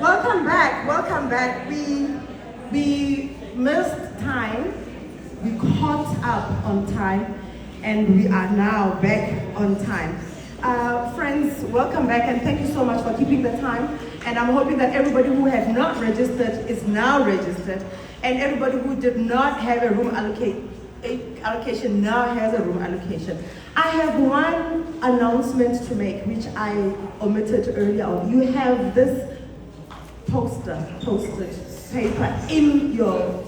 Welcome back, welcome back. We missed time, we caught up on time, and we are now back on time. Friends, welcome back, and thank you so much for keeping the time. And I'm hoping that everybody who has not registered is now registered, and everybody who did not have a room allocation now has a room allocation. I have one announcement to make, which I omitted earlier on. You have this posted paper in your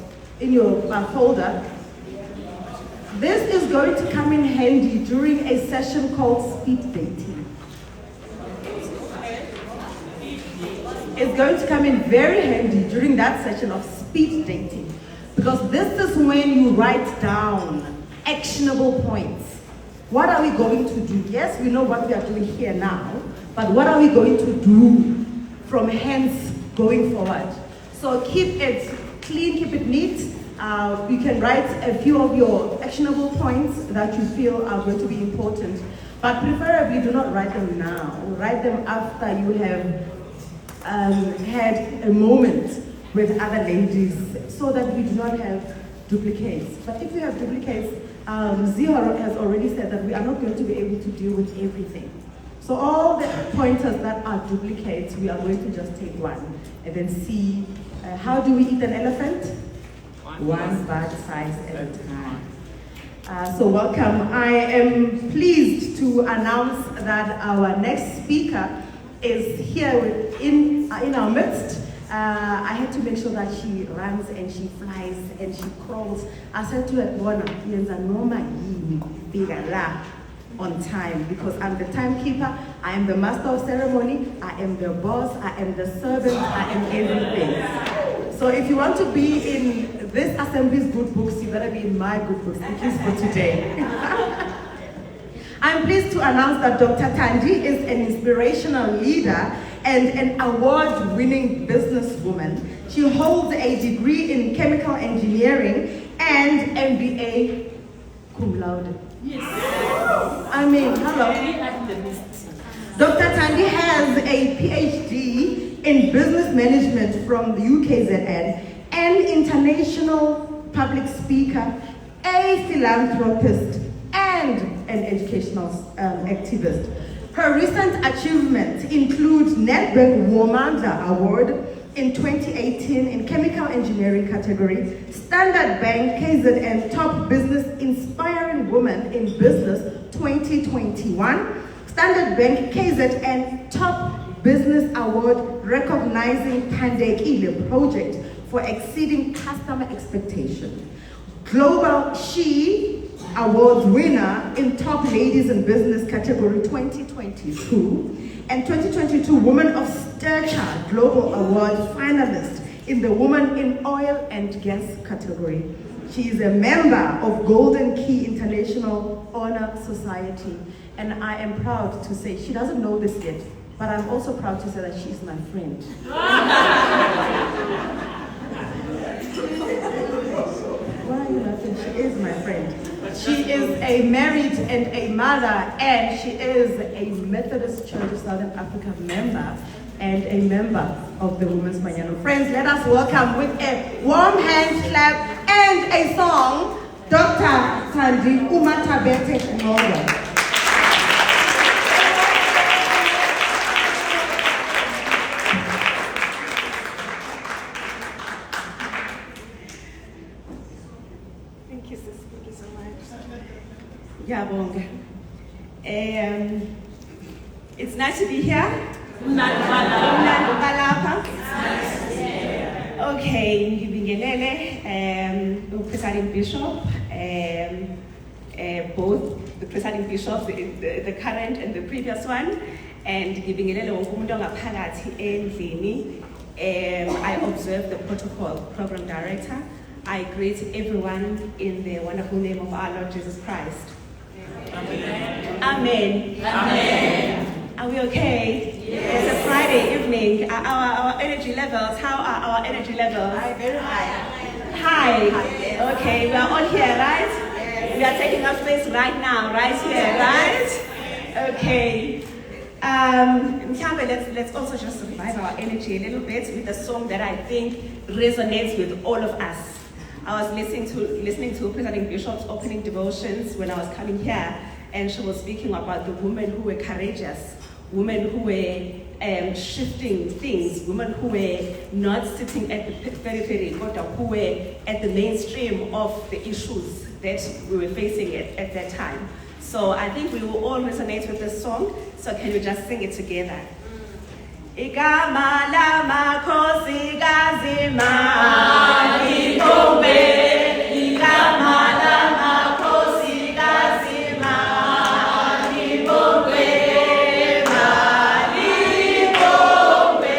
folder. This is going to come in handy during a session called speed dating. It's going to come in very handy during that session of speed dating, because this is when you write down actionable points. What are we going to do? Yes, we know what we are doing here now, but what are we going to do from hence going forward? So keep it clean, keep it neat. You can write a few of your actionable points that you feel are going to be important, but preferably do not write them now. Write them after you have had a moment with other ladies, so that we do not have duplicates. But if we have duplicates, Ziharo has already said that we are not going to be able to deal with everything. So all the pointers that are duplicates, we are going to just take one and then see how do we eat an elephant? One bite size at a time. So welcome. I am pleased to announce that our next speaker is here in our midst. I had to make sure that she runs and she flies and she crawls. I said to her, Bona, on time, because I'm the timekeeper, I am the master of ceremony, I am the boss, I am the servant, I am everything. So if you want to be in this assembly's good books, you better be in my good books, at least for today. I'm pleased to announce that Dr. Thandi is an inspirational leader and an award-winning businesswoman. She holds a degree in chemical engineering and MBA cum laude. Yes. I mean, hello. Dr. Thandi has a PhD in business management from the UKZN, an international public speaker, a philanthropist, and an educational activist. Her recent achievements include Nedbank Womanda Award in 2018 in chemical engineering category, Standard Bank KZN Top Business Inspiring Woman in Business 2021, Standard Bank KZN Top Business Award recognizing Pandekile project for exceeding customer expectation, Global She Awards winner in Top Ladies in Business category 2022, and 2022 Woman of Stature Global Award finalist in the Woman in Oil and Gas category. She is a member of Golden Key International Honor Society, and I am proud to say, she doesn't know this yet, but I'm also proud to say that she is my friend. Why are you laughing? She is my friend. She is a married and a mother, and she is a Methodist Church of Southern Africa member and a member of the Women's Manyano. Friends, let us welcome with a warm hand clap and a song, Dr. Thandi MaThabethe Ngxongo. It's nice to be here. Okay, ngibingelele presiding bishop, both the presiding bishops, the current and the previous one, and ngibingelele wonke umuntu ongaphakathi endlini. I observe the protocol, program director. I greet everyone in the wonderful name of our Lord Jesus Christ. Amen. Amen. Amen. Are we okay? Yes. It's a Friday evening. Our energy levels, how are our energy levels? High, very high. High. Yes. Okay, we are all here, right? Yes. We are taking up space right now, right here, right? Okay. Let's also just revive our energy a little bit with a song that I think resonates with all of us. I was listening to President Bishop's opening devotions when I was coming here, and she was speaking about the women who were courageous, women who were shifting things, women who were not sitting at the periphery, but who were at the mainstream of the issues that we were facing at that time. So I think we will all resonate with this song. So can we just sing it together? Igama lamakhosikazi malibongwe, igama lamakhosikazi malibongwe, malibongwe,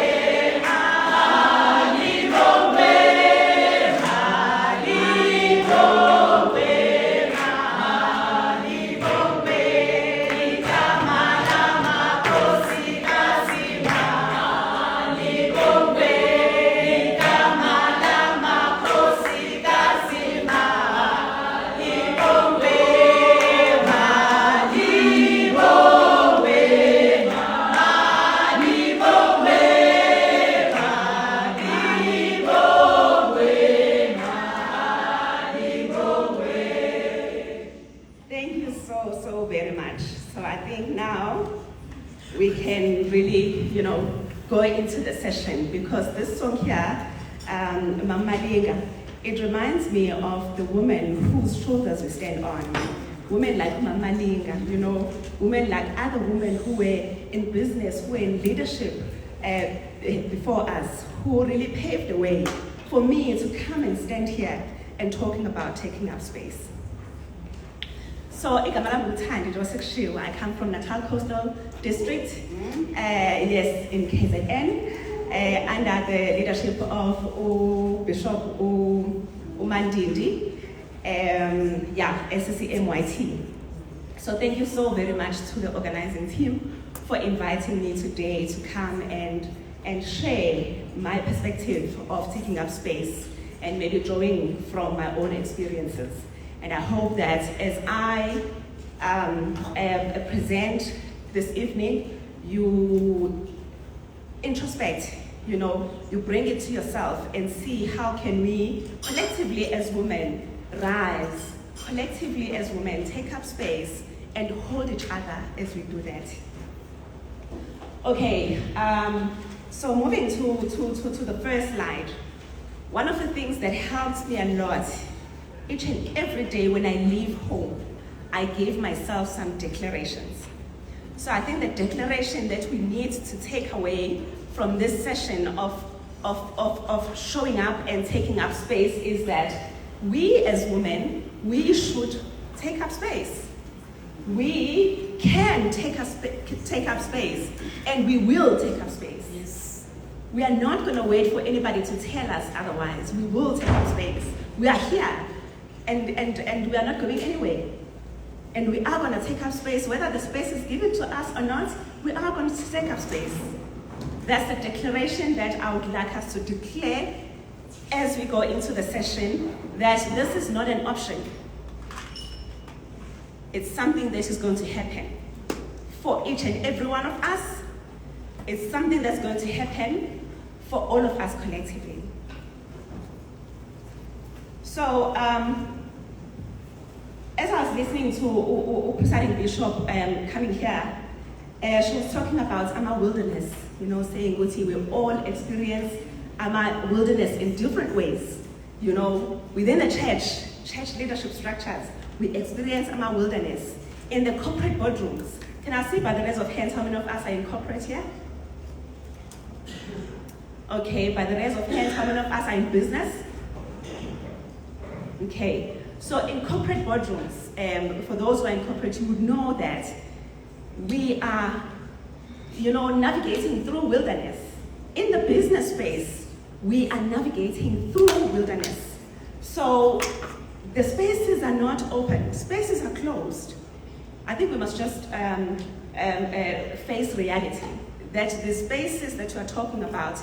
malibongwe, malibongwe, malibongwe, igama lamakhosikazi malibongwe, igama lamakhosikazi malibongwe, malibongwe, malibongwe. Thank you so very much. So I think now we can really, go into the session, because this song here, Mama Linga, it reminds me of the women whose shoulders we stand on. Women like Mama Linga, women like other women who were in business, who were in leadership before us, who really paved the way for me to come and stand here and talking about taking up space. So, igama lami Thandi MaThabethe. I come from Natal Coastal District, yes, in KZN, under the leadership of Bishop Umandindi, SCCMYT. So thank you so very much to the organizing team for inviting me today to come and share my perspective of taking up space and maybe drawing from my own experiences. And I hope that as I present this evening, you introspect, you bring it to yourself and see how can we collectively as women rise, collectively as women take up space and hold each other as we do that. Okay, so moving to the first slide. One of the things that helps me a lot each and every day when I leave home, I give myself some declarations. So I think the declaration that we need to take away from this session of showing up and taking up space is that we as women, we should take up space. We can take up space, and we will take up space. Yes. We are not going to wait for anybody to tell us otherwise. We will take up space. We are here. And we are not going anywhere. And we are going to take up space, whether the space is given to us or not, we are going to take up space. That's the declaration that I would like us to declare as we go into the session, that this is not an option. It's something that is going to happen for each and every one of us. It's something that's going to happen for all of us collectively. So, as I was listening to President Bishop coming here, she was talking about our wilderness, saying, we all experience our wilderness in different ways. Within the church leadership structures, we experience our wilderness. In the corporate boardrooms, can I see by the raise of hands how many of us are in corporate here? Okay, by the raise of hands, how many of us are in business? Okay, so in corporate boardrooms, for those who are in corporate, you would know that we are, navigating through wilderness. In the business space, we are navigating through wilderness. So the spaces are not open, spaces are closed. I think we must just face reality, that the spaces that you are talking about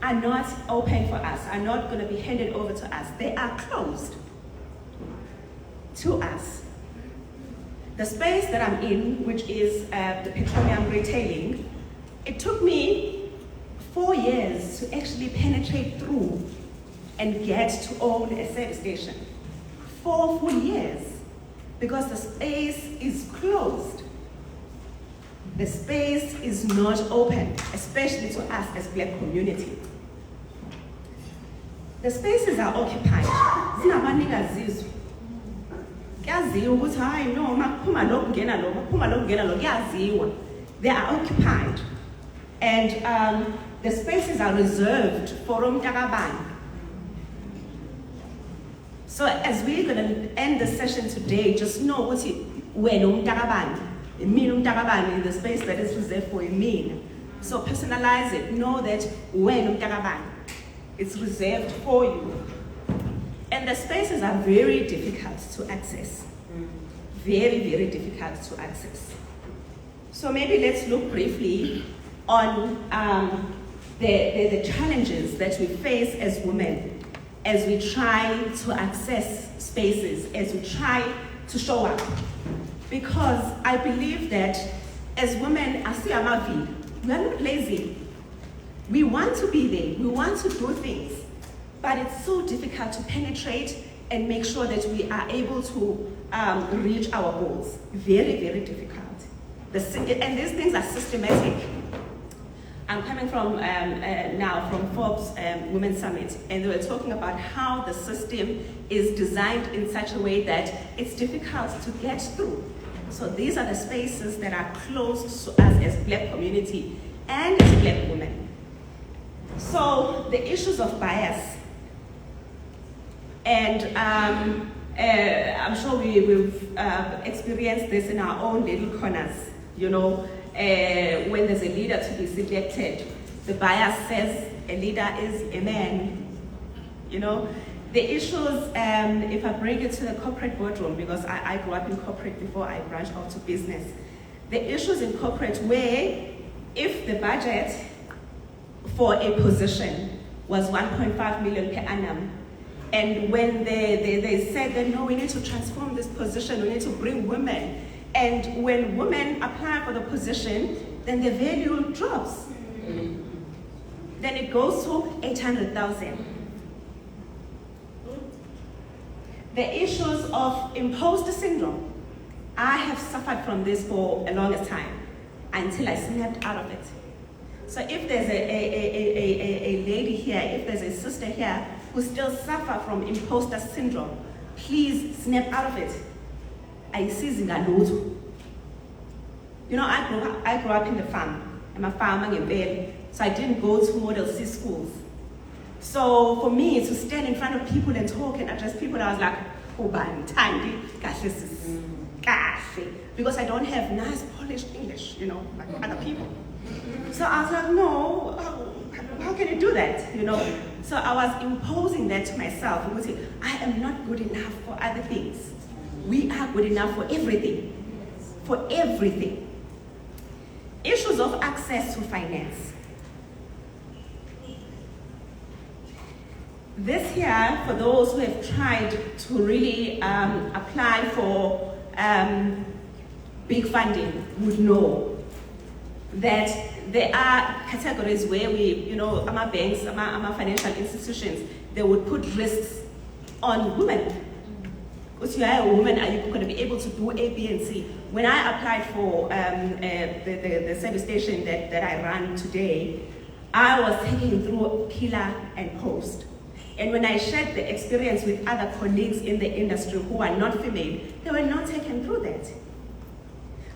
are not open for us, are not going to be handed over to us. They are closed to us. The space that I'm in, which is the petroleum retailing, it took me 4 years to actually penetrate through and get to own a service station. 4 full years, because the space is closed. The space is not open, especially to us as Black community. The spaces are occupied. Zinabanikazi. They are occupied. And the spaces are reserved for Umtakabani. So as we're going to end the session today, just know what when Umtakabani, it means Umtakabani, the space that is reserved for a mean. So personalize it. Know that when Umtakabani, it's reserved for you. And the spaces are very difficult to access. Very, very difficult to access. So maybe let's look briefly on the challenges that we face as women as we try to access spaces, as we try to show up. Because I believe that as women, we are not lazy. We want to be there, we want to do things, but it's so difficult to penetrate and make sure that we are able to reach our goals. Very, very difficult. And these things are systematic. I'm coming from now from Forbes Women's Summit, and they were talking about how the system is designed in such a way that it's difficult to get through. So these are the spaces that are closed to us as Black community and as Black women. So the issues of bias, and I'm sure we've experienced this in our own little corners, you know. When there's a leader to be selected, the bias says a leader is a man, you know. The issues, if I bring it to the corporate boardroom, because I grew up in corporate before I branched out to business, the issues in corporate where if the budget for a position was 1.5 million per annum, and when they said that no, we need to transform this position, we need to bring women, and when women apply for the position, then the value drops. Then it goes to 800,000. The issues of imposter syndrome. I have suffered from this for a longest time until I snapped out of it. So if there's a lady here, if there's a sister here who still suffer from imposter syndrome, please snap out of it. I see zingalutho. You know, I grew up in the farm. I'm a farmer in Bell, so I didn't go to Model C schools. So for me to stand in front of people and talk and address people, I was like, oh, Thandi, because I don't have nice polished English, you know, like other people. So I was like, no, how can you do that, you know? So I was imposing that to myself. I am not good enough for other things. We are good enough for everything. For everything. Issues of access to finance. This here, for those who have tried to really apply for big funding, would know that there are categories where we, you know, our banks, our financial institutions, they would put risks on women. Because you are a woman, are you going to be able to do A, B, and C? When I applied for the service station that I run today, I was taken through pillar and post. And when I shared the experience with other colleagues in the industry who are not female, they were not taken through that.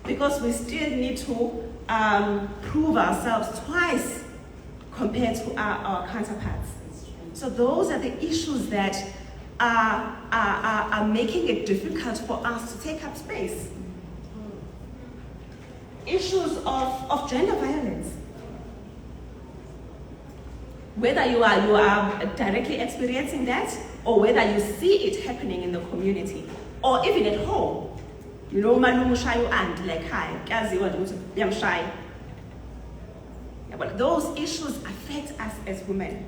Because we still need to prove ourselves twice compared to our counterparts. So those are the issues that are making it difficult for us to take up space. Issues of gender violence. Whether you are directly experiencing that, or whether you see it happening in the community, or even at home. You know, like, hi, shy. But those issues affect us as women.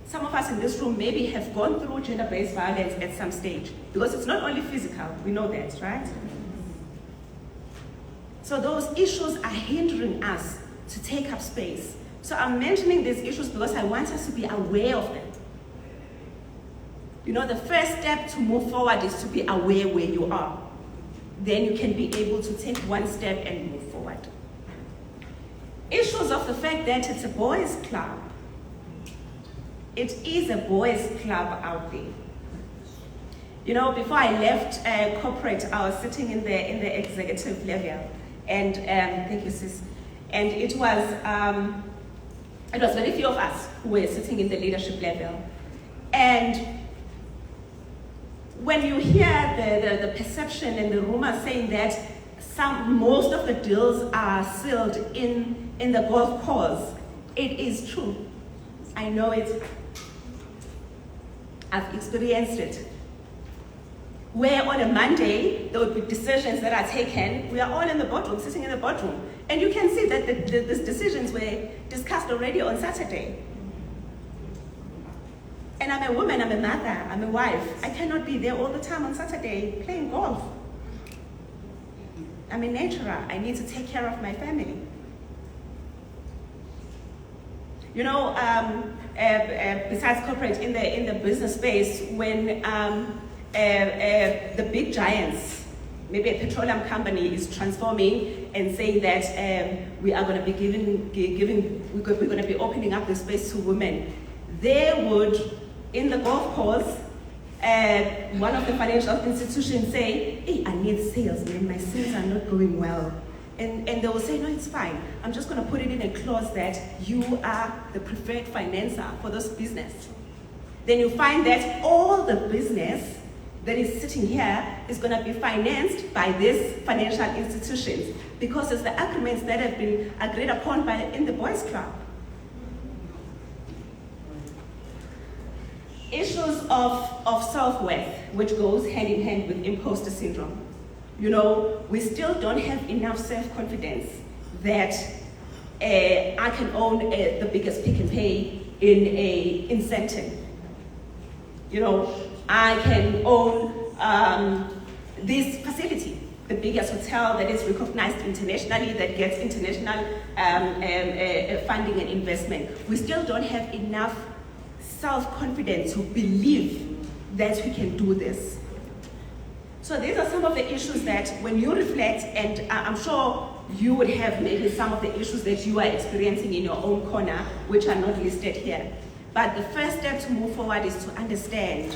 Some of us in this room maybe have gone through gender-based violence at some stage, because it's not only physical, we know that, right? So those issues are hindering us to take up space. So I'm mentioning these issues because I want us to be aware of them. You know, the first step to move forward is to be aware where you are. Then you can be able to take one step and move forward. Issues of the fact that it's a boys' club. It is a boys' club out there. You know, before I left corporate, I was sitting in the executive level, and thank you, sis. And it was very few of us who were sitting in the leadership level. And when you hear the perception and the rumor saying that most of the deals are sealed in the golf course, it is true. I know it. I've experienced it. Where on a Monday, there would be decisions that are taken. We are all in the boardroom, sitting in the boardroom. And you can see that these decisions were discussed already on Saturday. And I'm a woman, I'm a mother, I'm a wife. I cannot be there all the time on Saturday playing golf. I'm a natural. I need to take care of my family. You know, besides corporate, in the business space, when the big giants, maybe a petroleum company is transforming and saying that we are going to be we're going to be opening up the space to women, they would, in the golf course, one of the financial institutions say, hey, I need sales, man, my sales are not going well. And they will say, no, it's fine. I'm just going to put it in a clause that you are the preferred financer for this business. Then you find that all the business that is sitting here is going to be financed by these financial institutions because it's the agreements that have been agreed upon in the boys' club. Issues of self-worth, which goes hand in hand with imposter syndrome. You know, we still don't have enough self-confidence that I can own the biggest Pick and Pay in Sandton. You know, I can own this facility, the biggest hotel that is recognized internationally, that gets international funding and investment. We still don't have enough self-confidence to believe that we can do this. So these are some of the issues that when you reflect, and I'm sure you would have maybe some of the issues that you are experiencing in your own corner, which are not listed here. But the first step to move forward is to understand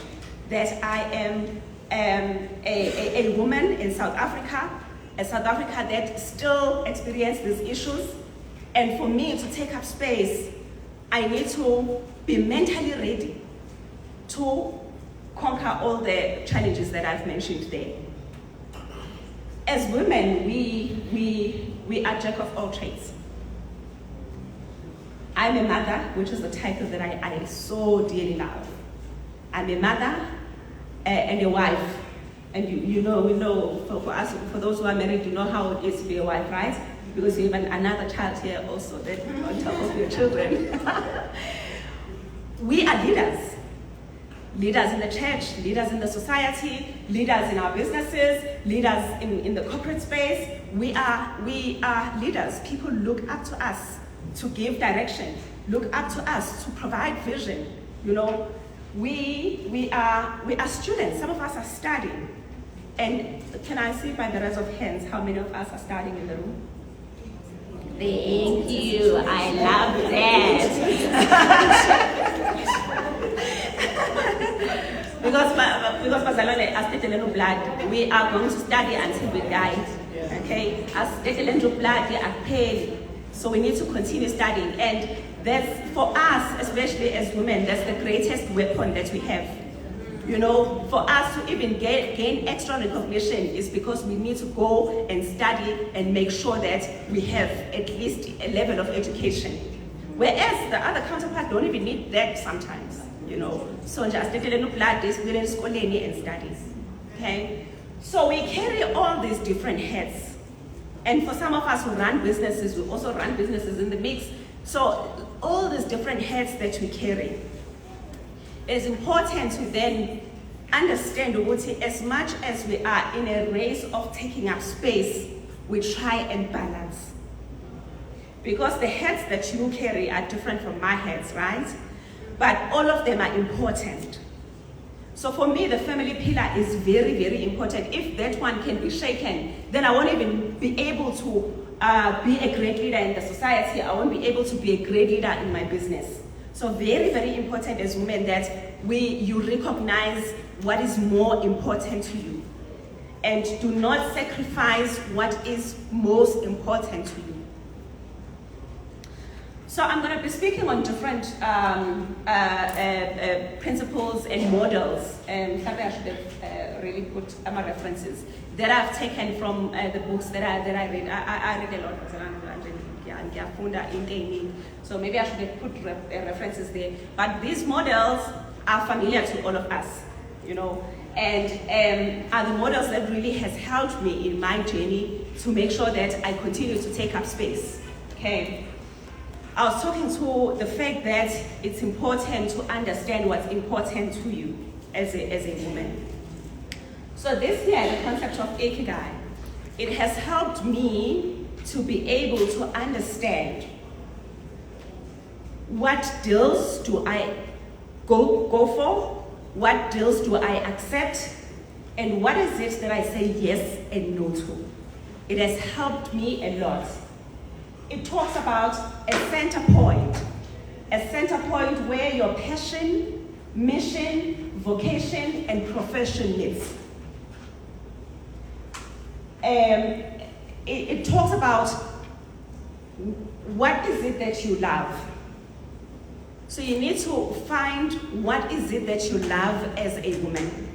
that I am a woman in South Africa, that still experiences these issues. And for me to take up space, I need to be mentally ready to conquer all the challenges that I've mentioned there. As women, we are jack of all trades. I'm a mother, which is the title that I so dearly love. I'm a mother and a wife. And we know, for us, for those who are married, you know how it is to be a wife, right? Because you have another child here also that on top of your children. We are leaders. Leaders in the church, leaders in the society, leaders in our businesses, leaders in the corporate space. We are leaders. People look up to us to give direction, look up to us to provide vision. You know, we are students. Some of us are studying. And can I see by the raise of hands how many of us are studying in the room? Thank you. I love that. Because Bazalwane, as little blood, we are going to study until we die. Okay? As little blood, we are paid. So we need to continue studying. And that's, for us, especially as women, that's the greatest weapon that we have. You know, for us to even gain extra recognition is because we need to go and study and make sure that we have at least a level of education. Whereas the other counterpart don't even need that sometimes, you know. So just little blood is within school and studies. Okay? So we carry all these different hats. And for some of us who run businesses, we also run businesses in the mix. So all these different hats that we carry, it is important to then understand, Uguti, as much as we are in a race of taking up space, we try and balance. Because the hats that you carry are different from my hats, right? But all of them are important. So for me, the family pillar is very, very important. If that one can be shaken, then I won't even be able to be a great leader in the society. I won't be able to be a great leader in my business. So very, very important as women that you recognize what is more important to you and do not sacrifice what is most important to you. So I'm going to be speaking on different principles and models, and I should have really put my references that I've taken from the books that I read. I read a lot of so maybe I should have put references there. But these models are familiar to all of us, you know, and are the models that really has helped me in my journey to make sure that I continue to take up space. Okay. I was talking to the fact that it's important to understand what's important to you as a woman. So this year, the concept of Ikigai, it has helped me to be able to understand what deals do I go for, what deals do I accept, and what is it that I say yes and no to. It has helped me a lot. It talks about a center point where your passion, mission, vocation, and profession lives. It talks about what is it that you love. So you need to find what is it that you love as a woman.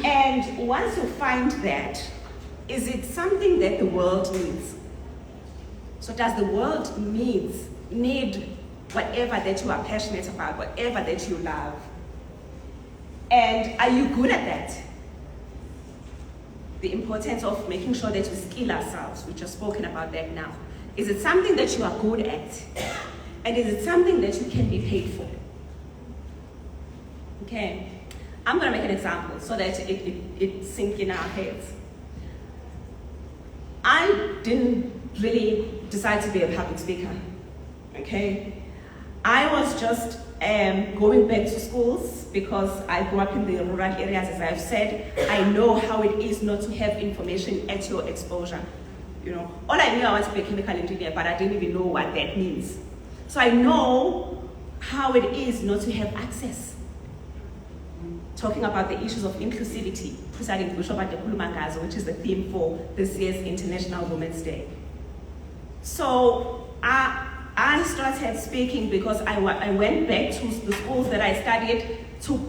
And once you find that, is it something that the world needs? So does the world need whatever that you are passionate about, whatever that you love? And are you good at that? The importance of making sure that we skill ourselves, we just spoken about that now. Is it something that you are good at? And is it something that you can be paid for? Okay, I'm gonna make an example so that it sinks in our heads. I didn't really decide to be a public speaker, okay? I was just going back to schools because I grew up in the rural areas, as I've said. I know how it is not to have information at your exposure. You know, all I knew I wanted to be a chemical engineer, but I didn't even know what that means. So I know how it is not to have access. Talking about the issues of inclusivity, which is the theme for this year's International Women's Day. So I started speaking because I went back to the schools that I studied to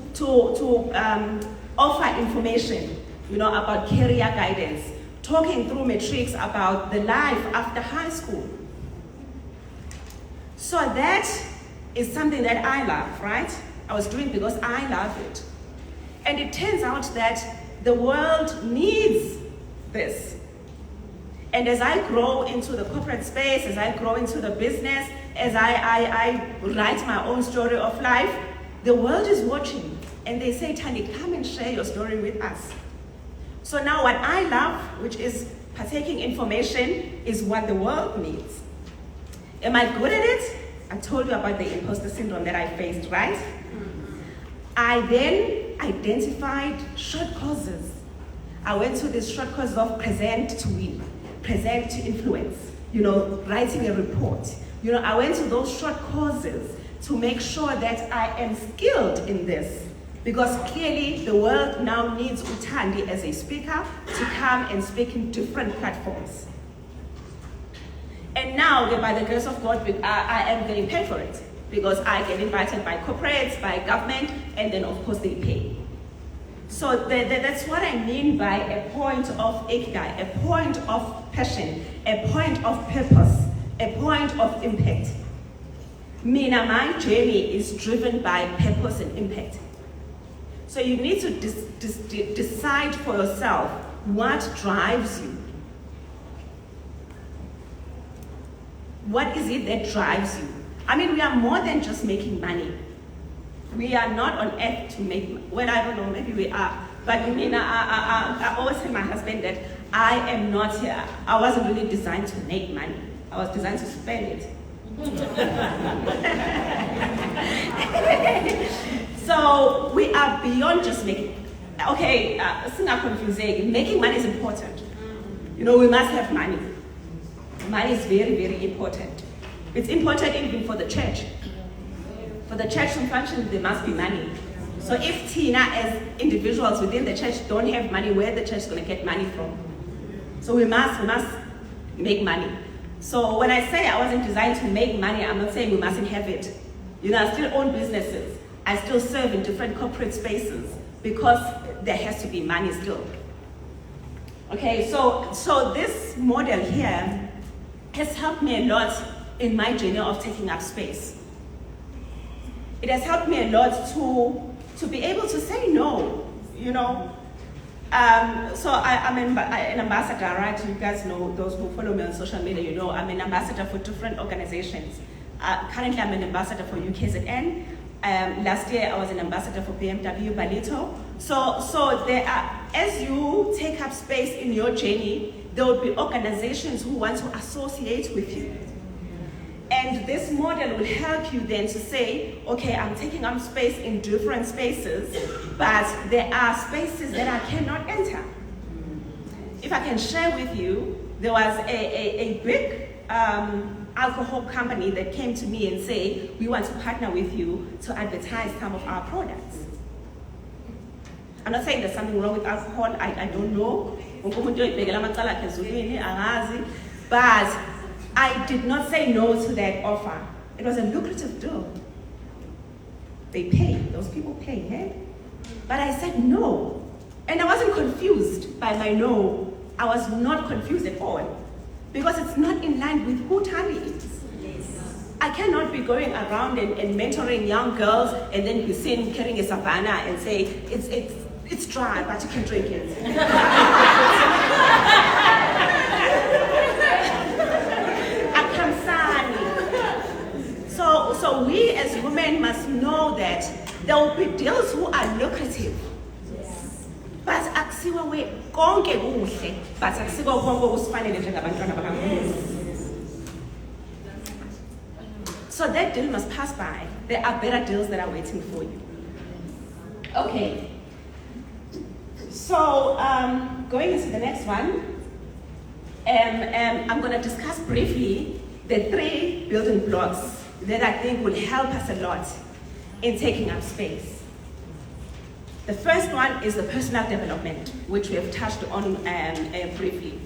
offer information, you know, about career guidance, talking through matrics about the life after high school. So that is something that I love, right? I was doing because I love it. And it turns out that the world needs this. And as I grow into the corporate space, as I grow into the business, as I write my own story of life, the world is watching. And they say, Thandi, come and share your story with us. So now what I love, which is partaking information, is what the world needs. Am I good at it? I told you about the imposter syndrome that I faced, right? I then identified short courses. I went to this short course of present to win, present to influence, you know, writing a report. You know, I went to those short courses to make sure that I am skilled in this, because clearly the world now needs Thandi as a speaker to come and speak in different platforms. And now, by the grace of God, I am getting paid for it, because I get invited by corporates, by government, and then of course they pay. So that's what I mean by a point of ikigai, a point of passion, a point of purpose, a point of impact. Mina, my journey is driven by purpose and impact. So you need to decide for yourself what drives you. What is it that drives you? I mean, we are more than just making money. We are not on earth to make money. Well, I don't know, maybe we are. But I always tell my husband that I am not here. I wasn't really designed to make money. I was designed to spend it. So we are beyond just making. Okay, it's not confusing. Making money is important. You know, we must have money. Money is very, very important. It's important even for the church. For the church to function, there must be money. So if Tina, as individuals within the church, don't have money, where the church is going to get money from? So we must make money. So when I say I wasn't designed to make money, I'm not saying we mustn't have it. You know, I still own businesses. I still serve in different corporate spaces because there has to be money still. Okay, so this model here has helped me a lot in my journey of taking up space. It has helped me a lot to be able to say no, you know. So I'm an ambassador, right? You guys know, those who follow me on social media, you know, I'm an ambassador for different organizations. Currently, I'm an ambassador for UKZN. Last year, I was an ambassador for BMW Balito. So there are, as you take up space in your journey, there will be organizations who want to associate with you. And this model will help you then to say, okay, I'm taking up space in different spaces, but there are spaces that I cannot enter. If I can share with you, there was a big alcohol company that came to me and say, we want to partner with you to advertise some of our products. I'm not saying there's something wrong with alcohol, I don't know. But I did not say no to that offer. It was a lucrative deal. They pay, those people pay, eh? But I said no. And I wasn't confused by my no. I was not confused at all. Because it's not in line with who Thandi is. Yes. I cannot be going around and mentoring young girls and then be seen carrying a savannah and say, it's dry, but you can drink it. So we as women must know that there will be deals who are lucrative. Yes. But akusiwa we konke kuhle, but akusiwa konke kusifanele njengabantwana bakaNkulunkulu. So that deal must pass by. There are better deals that are waiting for you. Okay. So going into the next one, I'm going to discuss briefly the 3 building blocks that I think will help us a lot in taking up space. The first one is the personal development, which we have touched on briefly.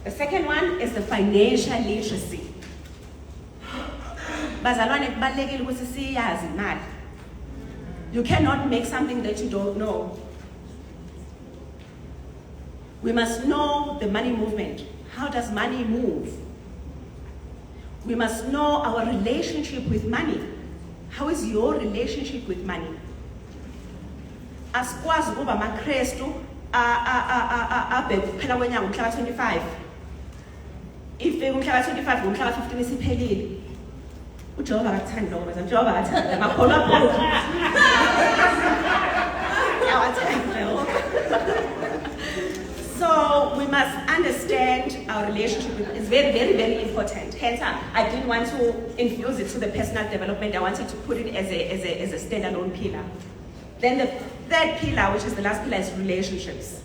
The second one is the financial literacy. You cannot make something that you don't know. We must know the money movement. How does money move? We must know our relationship with money. How is your relationship with money? Asikwazi ukuba amaKristu abhekuphela kwenyanga umhla ka-25. If umhla ka-25 ngomhla ka-15 isiphelile. uJehova akathandi lokho bese uJehova akathandi amakholwa akho. So we must understand our relationship with it's very, very, very important. Hence, I didn't want to infuse it to the personal development. I wanted to put it as a standalone pillar. Then the third pillar, which is the last pillar, is relationships.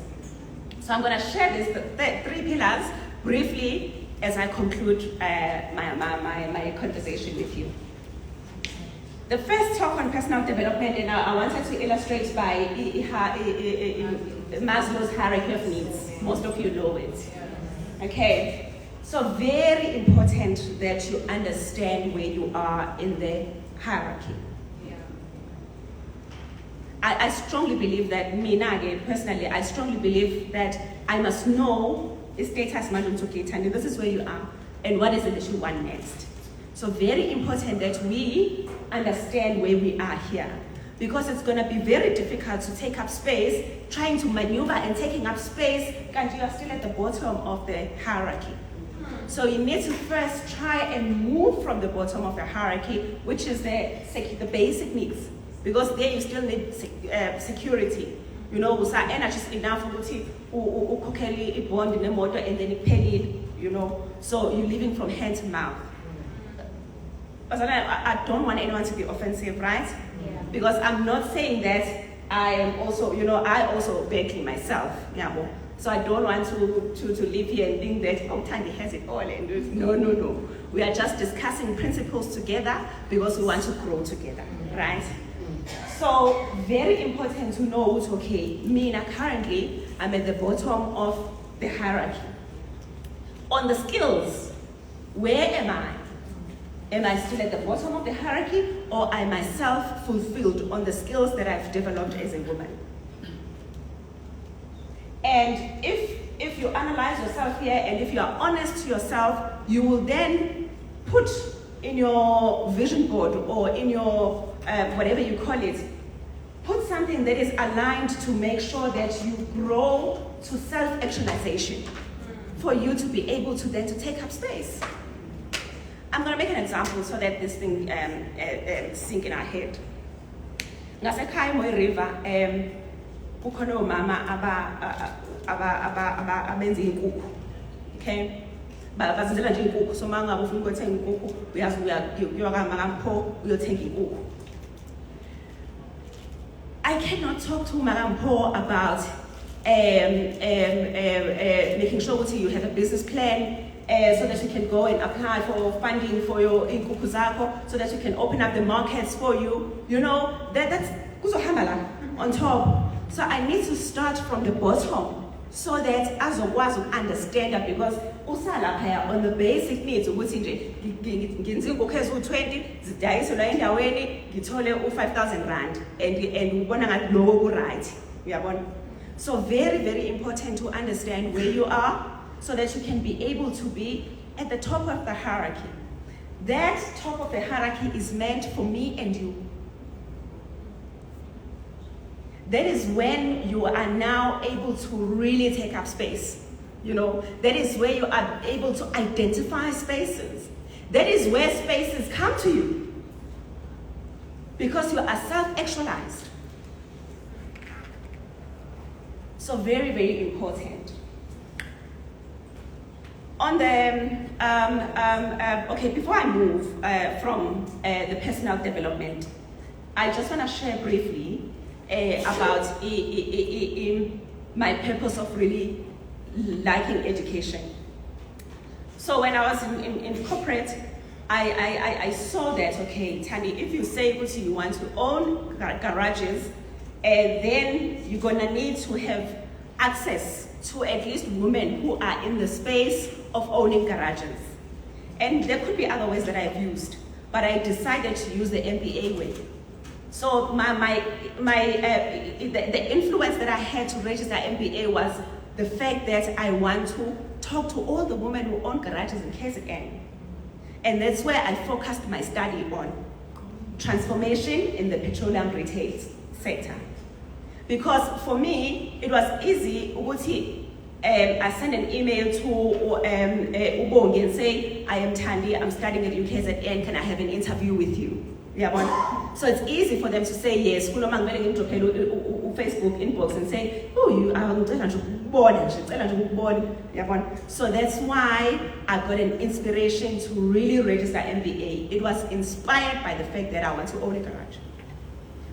So I'm going to share this, the 3 pillars, briefly as I conclude my conversation with you. The first talk on personal development, and I wanted to illustrate by Maslow's hierarchy of needs. Most of you know it. Okay, so very important that you understand where you are in the hierarchy. I strongly believe that, personally, I strongly believe that I must know status and this is where you are, and what is it that you want next. So very important that we understand where we are here, because it's going to be very difficult to take up space, trying to maneuver and taking up space, and you are still at the bottom of the hierarchy. So you need to first try and move from the bottom of the hierarchy, which is the basic needs, because there you still need security. You know, usa energies enough ukuthi ukhokhele ibond nemoto and then iphelile, you know. So you're living from hand to mouth. I don't want anyone to be offensive, right? Yeah. Because I'm not saying that I am also, you know, I also backing myself. Yeah. So I don't want to live here and think that Thandi has it all. And no. We are just discussing principles together because we want to grow together, right? So very important to know, okay, me now currently, I'm at the bottom of the hierarchy. On the skills, where am I? Am I still at the bottom of the hierarchy, or am I self-fulfilled on the skills that I've developed as a woman? And if you analyze yourself here, and if you are honest to yourself, you will then put in your vision board or in your whatever you call it, put something that is aligned to make sure that you grow to self-actualization for you to be able to then to take up space. I'm going to make an example so that this thing sink in our head. Ngasekhaya Moy River, kukhona omama abenza inkukhu. Okay? Bazenzela nje inkukhu, so mangabe ufuna ukuthenga inkukhu, uyazi uya kaMakampho uyothenga inkukhu. I cannot talk to Makampho about making sure that you have a business plan so that you can go and apply for funding for your inkukhu zakho, so that you can open up the markets for you. You know, that's kuzohamba on top. So I need to start from the bottom so that azokwazi understand that, because usala on the basic needs ukuthi nje ngenza inkukhu ezu-20 zidayiselwa endaweni ngithole u-5,000 rand and ubona ngathi lokho ku-right. Uyabona? So very important to understand where you are so that you can be able to be at the top of the hierarchy. That top of the hierarchy is meant for me and you. That is when you are now able to really take up space. You know, that is where you are able to identify spaces. That is where spaces come to you, because you are self-actualized. So very important. On the, okay, before I move from the personal development, I just want to share briefly about my purpose of really liking education. So when I was in corporate, I saw that, okay, Thandi, if you say you want to own garages, then you're gonna need to have access to at least women who are in the space of owning garages. And there could be other ways that I've used, but I decided to use the MBA way. So the influence that I had to register MBA was the fact that I want to talk to all the women who own garages in KZN. And that's where I focused my study on transformation in the petroleum retail sector. Because for me, it was easy, I send an email to Ubongi and say, I am Thandi, I'm studying at UKZN, can I have an interview with you? Yeah, so it's easy for them to say yes. Facebook inbox and say, oh, you are born. So that's why I got an inspiration to really register MBA. It was inspired by the fact that I want to own a garage.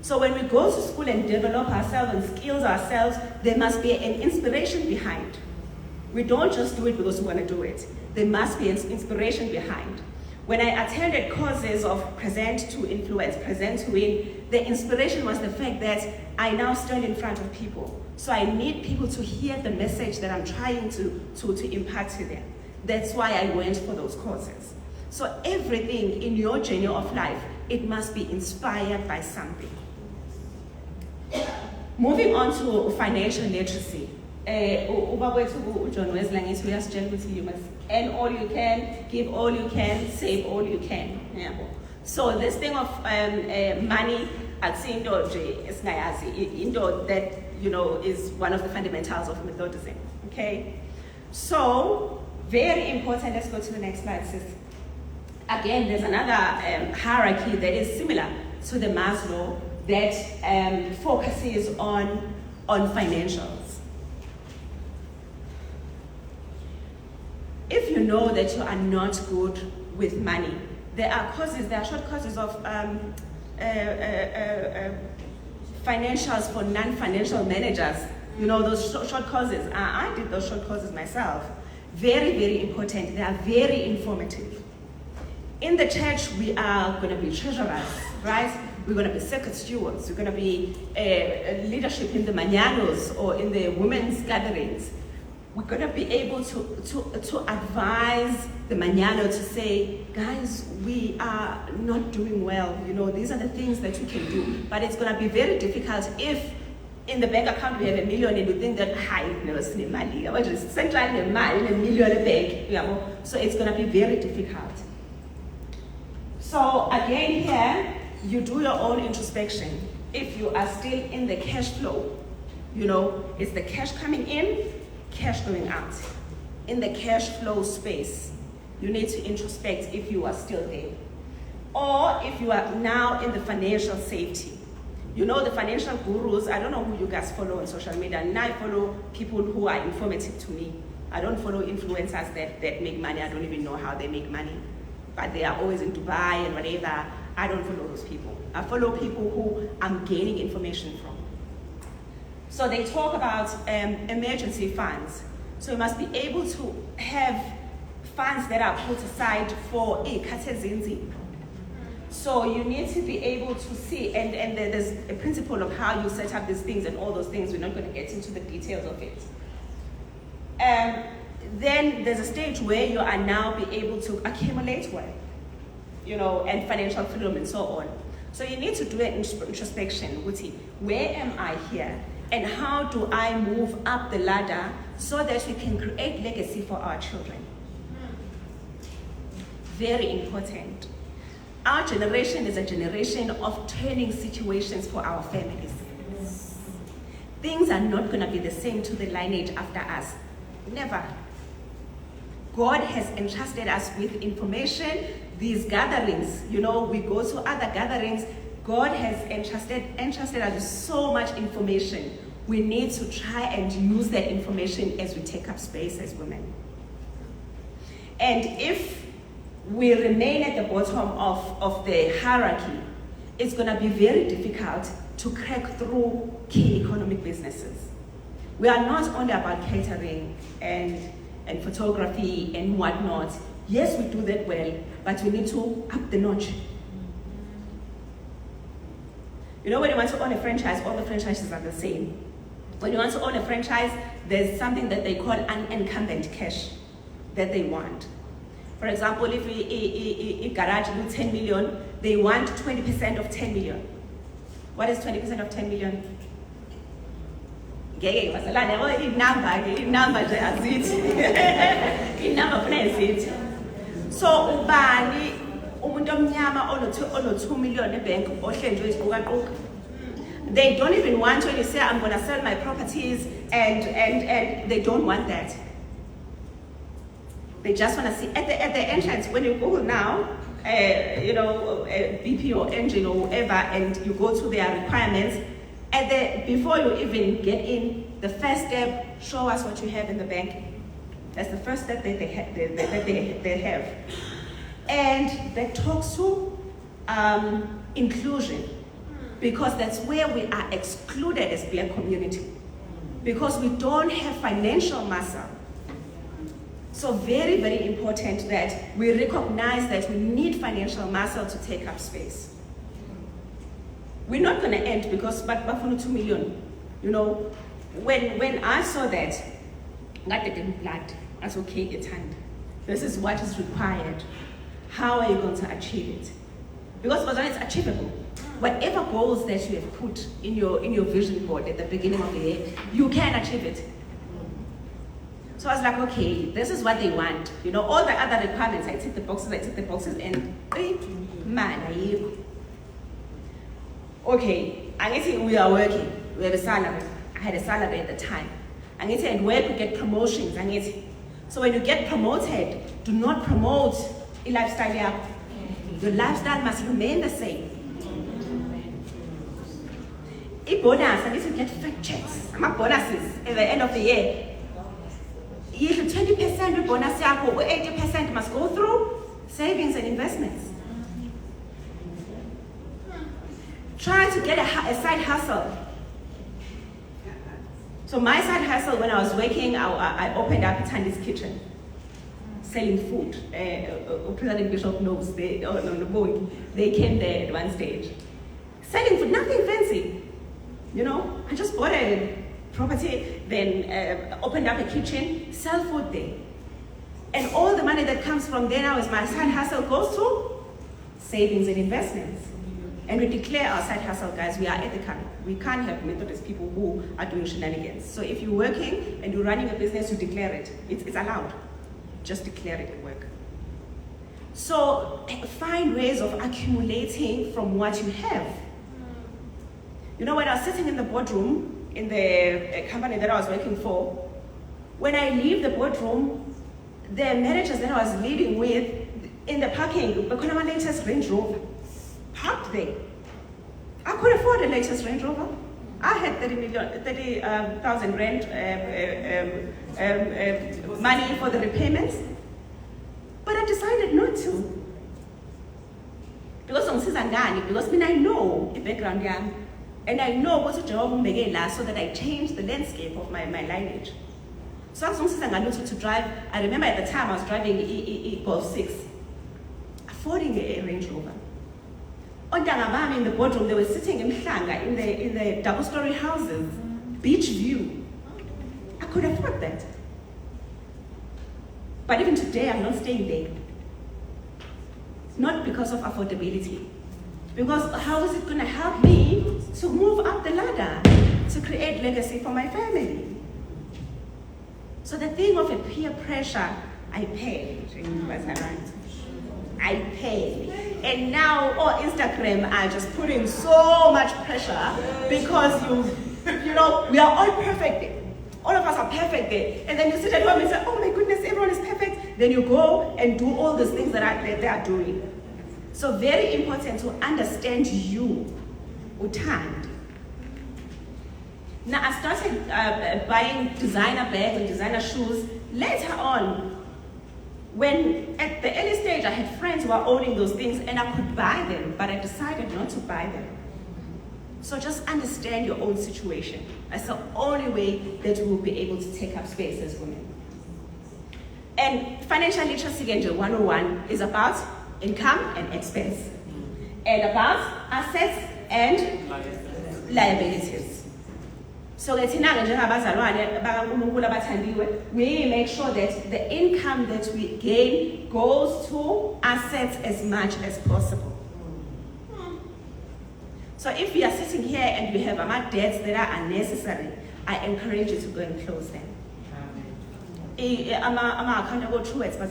So when we go to school and develop ourselves and skills ourselves, there must be an inspiration behind. We don't just do it because we want to do it. There must be an inspiration behind. When I attended courses of present to influence, present to win, the inspiration was the fact that I now stand in front of people. So I need people to hear the message that I'm trying to impart to them. That's why I went for those courses. So everything in your journey of life, it must be inspired by something. Moving on to financial literacy. You must earn all you can, give all you can, save all you can. Yeah. So this thing of money, that is one of the fundamentals of Methodism. Okay, so very important. Let's go to the next slide, sis. Again, there's another hierarchy that is similar to the Maslow that focuses on on financials. If you know that you are not good with money, there are short courses of financials for non-financial managers. You know, those short courses. I did those short courses myself. Very, very important. They are very informative. In the church, we are going to be treasurers, right? We're going to be circuit stewards. We're going to be leadership in the mañanos or in the women's gatherings. We're going to be able to advise the mañano to say, guys, we are not doing well. You know, these are the things that we can do. But it's going to be very difficult if in the bank account we have $1 million and you think that, hi, never seen money. I want to send $1 million a bank. So it's going to be very difficult. So again here, you do your own introspection. If you are still in the cash flow, you know, it's the cash coming in, cash going out. In the cash flow space, you need to introspect if you are still there. Or if you are now in the financial safety. You know, the financial gurus, I don't know who you guys follow on social media, and I follow people who are informative to me. I don't follow influencers that make money. I don't even know how they make money. But they are always in Dubai and whatever. I don't follow those people. I follow people who I'm gaining information from. So they talk about emergency funds. So you must be able to have funds that are put aside for ikhatezinzi. So you need to be able to see, and there's a principle of how you set up these things and all those things. We're not going to get into the details of it. Then there's a stage where you are now be able to accumulate wealth, you know, and financial freedom and so on. So you need to do an introspection. Where am I here? And how do I move up the ladder so that we can create legacy for our children? Very important. Our generation is a generation of turning situations for our families. Things are not going to be the same to the lineage after us. Never. God has entrusted us with information, these gatherings. You know, we go to other gatherings. God has entrusted us with so much information. We need to try and use that information as we take up space as women. And if we remain at the bottom of the hierarchy, it's going to be very difficult to crack through key economic businesses. We are not only about catering and photography and whatnot. Yes, we do that well, but we need to up the notch. You know, when you want to own a franchise, all the franchises are the same. When you want to own a franchise, there's something that they call unencumbered cash that they want. For example, if a garage with 10 million, they want 20% of 10 million. What is 20% of 10 million? So ubani umuntu omnyama ono 2 million ebank ohlenjwe isibuka. They don't even want when you say I'm going to sell my properties and they don't want that. They just want to see at the entrance when you Google now, you know, BP or engine or whatever, and you go to their requirements. Before you even get in, the first step, show us what you have in the bank. That's the first step that they have. And that talks to inclusion, because that's where we are excluded as Black community, because we don't have financial muscle. So very, very important that we recognize that we need financial muscle to take up space. We're not going to end because but 2 million. You know, when I saw that, I didn't blood. That's okay, it's hand. This is what is required. How are you going to achieve it? Because it's achievable. Whatever goals that you have put in your vision board at the beginning of the year, you can achieve it. So I was like, okay, this is what they want. You know, all the other requirements, I tick the boxes, and man, okay, I guess we are working. We have a salary. I had a salary at the time. And where to get promotions. So when you get promoted, do not promote a lifestyle. Your lifestyle must remain the same. bonus, I need to get fat checks. My bonuses at the end of the year. If 20% bonus, 80% must go through savings and investments. Try to get a side hustle. So my side hustle, when I was working, I opened up Thandi's kitchen, selling food. President Bishop knows, they came there at one stage. Selling food, nothing fancy. You know, I just bought a property, then opened up a kitchen, sell food there. And all the money that comes from there now is my side hustle goes to savings and investments. And we declare our side hustle, guys, we are ethical. We can't have Methodist people who are doing shenanigans. So if you're working and you're running a business, you declare it. It's allowed. Just declare it at work. So find ways of accumulating from what you have. You know, when I was sitting in the boardroom in the company that I was working for, when I leave the boardroom, the managers that I was leading with in the parking, because my latest Range Rover, parked there. I could afford the latest Range Rover. I had 30,000 rand money for the repayments, but I decided not to. Because I know the background, and I know what's a job so that I changed the landscape of my lineage. So as long as I to drive, I remember at the time I was driving Golf 6, affording a Range Rover. In the boardroom, they were sitting in the double-story houses, beach view. I could afford that. But even today, I'm not staying there. Not because of affordability. Because how is it going to help me to move up the ladder, to create legacy for my family? So the thing of a peer pressure, I paid. I pay. And now on Instagram are just putting so much pressure because you know, we are all perfect. All of us are perfect there. And then you sit at home and say, oh my goodness, everyone is perfect. Then you go and do all these things that they are doing. So very important to understand you, Uthandi. Now I started buying designer bags and designer shoes later on. When at the early stage I had friends who were owning those things and I could buy them, but I decided not to buy them. So just understand your own situation. That's the only way that we will be able to take up space as women. And financial literacy 101 is about income and expense, and about assets and liabilities. So we make sure that the income that we gain goes to assets as much as possible. So if you are sitting here and you have debts that are unnecessary, I encourage you to go and close them. Account go through it, but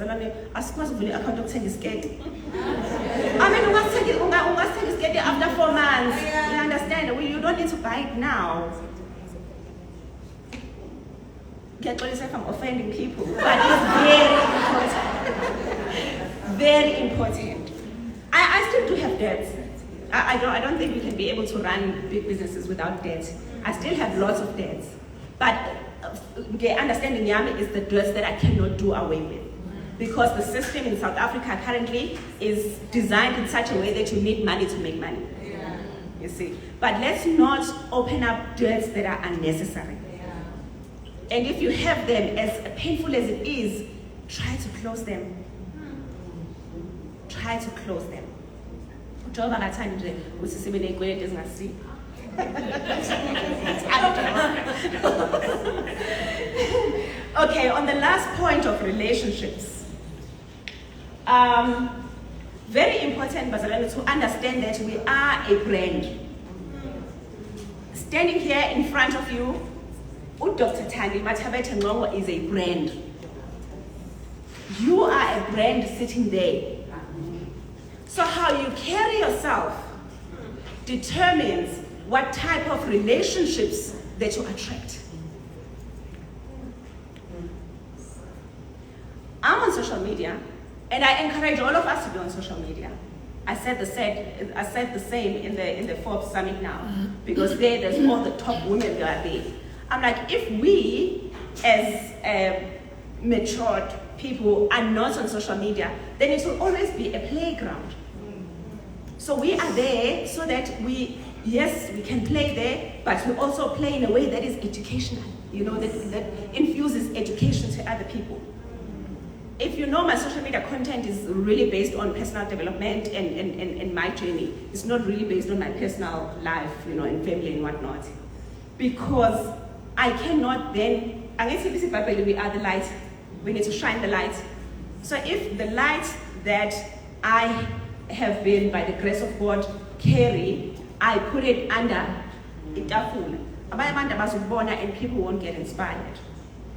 I suppose we account of skate. I mean, what's skate after 4 months? You understand? You don't need to buy it now. Get what if I'm offending people, but it's very important. Very important. I still do have debts. I don't think we can be able to run big businesses without debt. I still have lots of debts, but understanding Yami is the debts that I cannot do away with, because the system in South Africa currently is designed in such a way that you need money to make money. Yeah. You see, but let's not open up debts that are unnecessary. And if you have them, as painful as it is, try to close them. Try to close them. Okay, on the last point of relationships, very important, Bazalwane, to understand that we are a brand. Standing here in front of you, Dr. Thandi MaThabethe Ngxongo is a brand. You are a brand sitting there. So how you carry yourself determines what type of relationships that you attract. I'm on social media, and I encourage all of us to be on social media. I said the same in the Forbes Summit now, because there's all the top women that are there. I'm like, if we as matured people are not on social media, then it will always be a playground. So we are there so that we can play there, but we also play in a way that is educational, that infuses education to other people. If you know, my social media content is really based on personal development and my journey. It's not really based on my personal life, and family and whatnot. Because I cannot then, we are the light. We need to shine the light. So if the light that I have been, by the grace of God, carry, I put it under itafula, and people won't get inspired.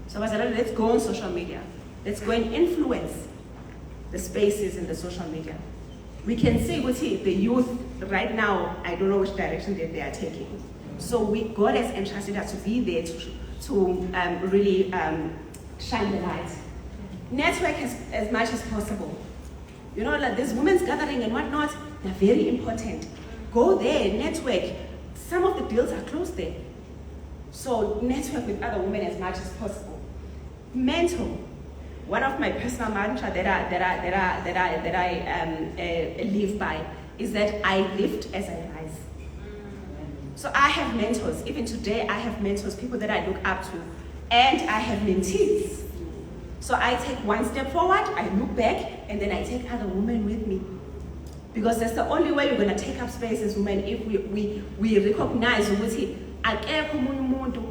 So I said, let's go on social media. Let's go and influence the spaces in the social media. We can see the youth right now, I don't know which direction that they are taking. So God has entrusted us to be there to really shine the light. Network as much as possible. Like this women's gathering and whatnot, they're very important. Go there, network. Some of the deals are closed there. So network with other women as much as possible. Mentor. One of my personal mantra that I live by is that I lift as I rise. So I have mentors. Even today, I have mentors, people that I look up to, and I have mentees. So I take one step forward, I look back, and then I take other women with me. Because that's the only way we're going to take up space as women, if we recognize ukuthi akekho omunye umuntu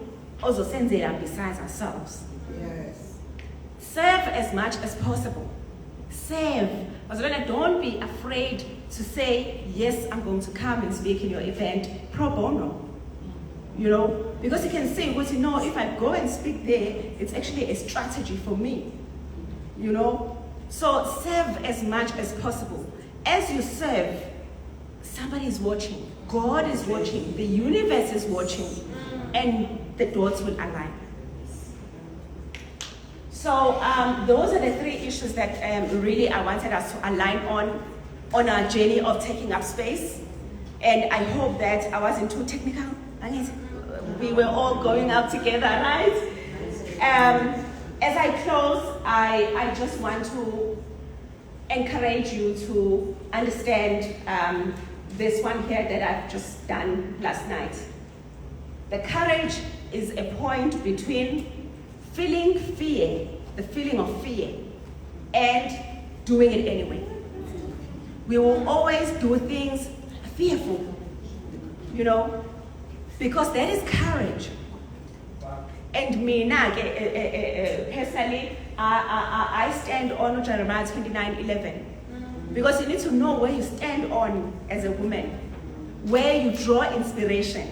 ozosenzela besides ourselves. Yes. Serve as much as possible. Serve. Don't be afraid to say, yes, I'm going to come and speak in your event pro bono. Because you can say, if I go and speak there, it's actually a strategy for me. So serve as much as possible. As you serve, somebody is watching. God is watching. The universe is watching. And the dots will align. So those are the three issues that really I wanted us to align on our journey of taking up space. And I hope that I wasn't too technical. We were all going up together, right? As I close, I just want to encourage you to understand this one here that I've just done last night. The courage is a point between feeling fear, the feeling of fear, and doing it anyway. We will always do things fearful, because that is courage. And me, personally, I stand on Jeremiah 29:11, because you need to know where you stand on as a woman, where you draw inspiration.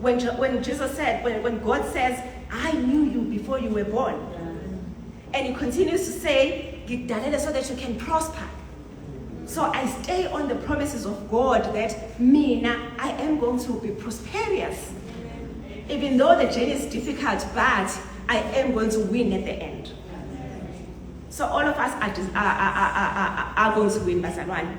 When Jesus said, when God says, I knew you before you were born, and he continues to say, so that you can prosper. So I stay on the promises of God that I am going to be prosperous. Even though the journey is difficult, but I am going to win at the end. So all of us are going to win, Basalwan.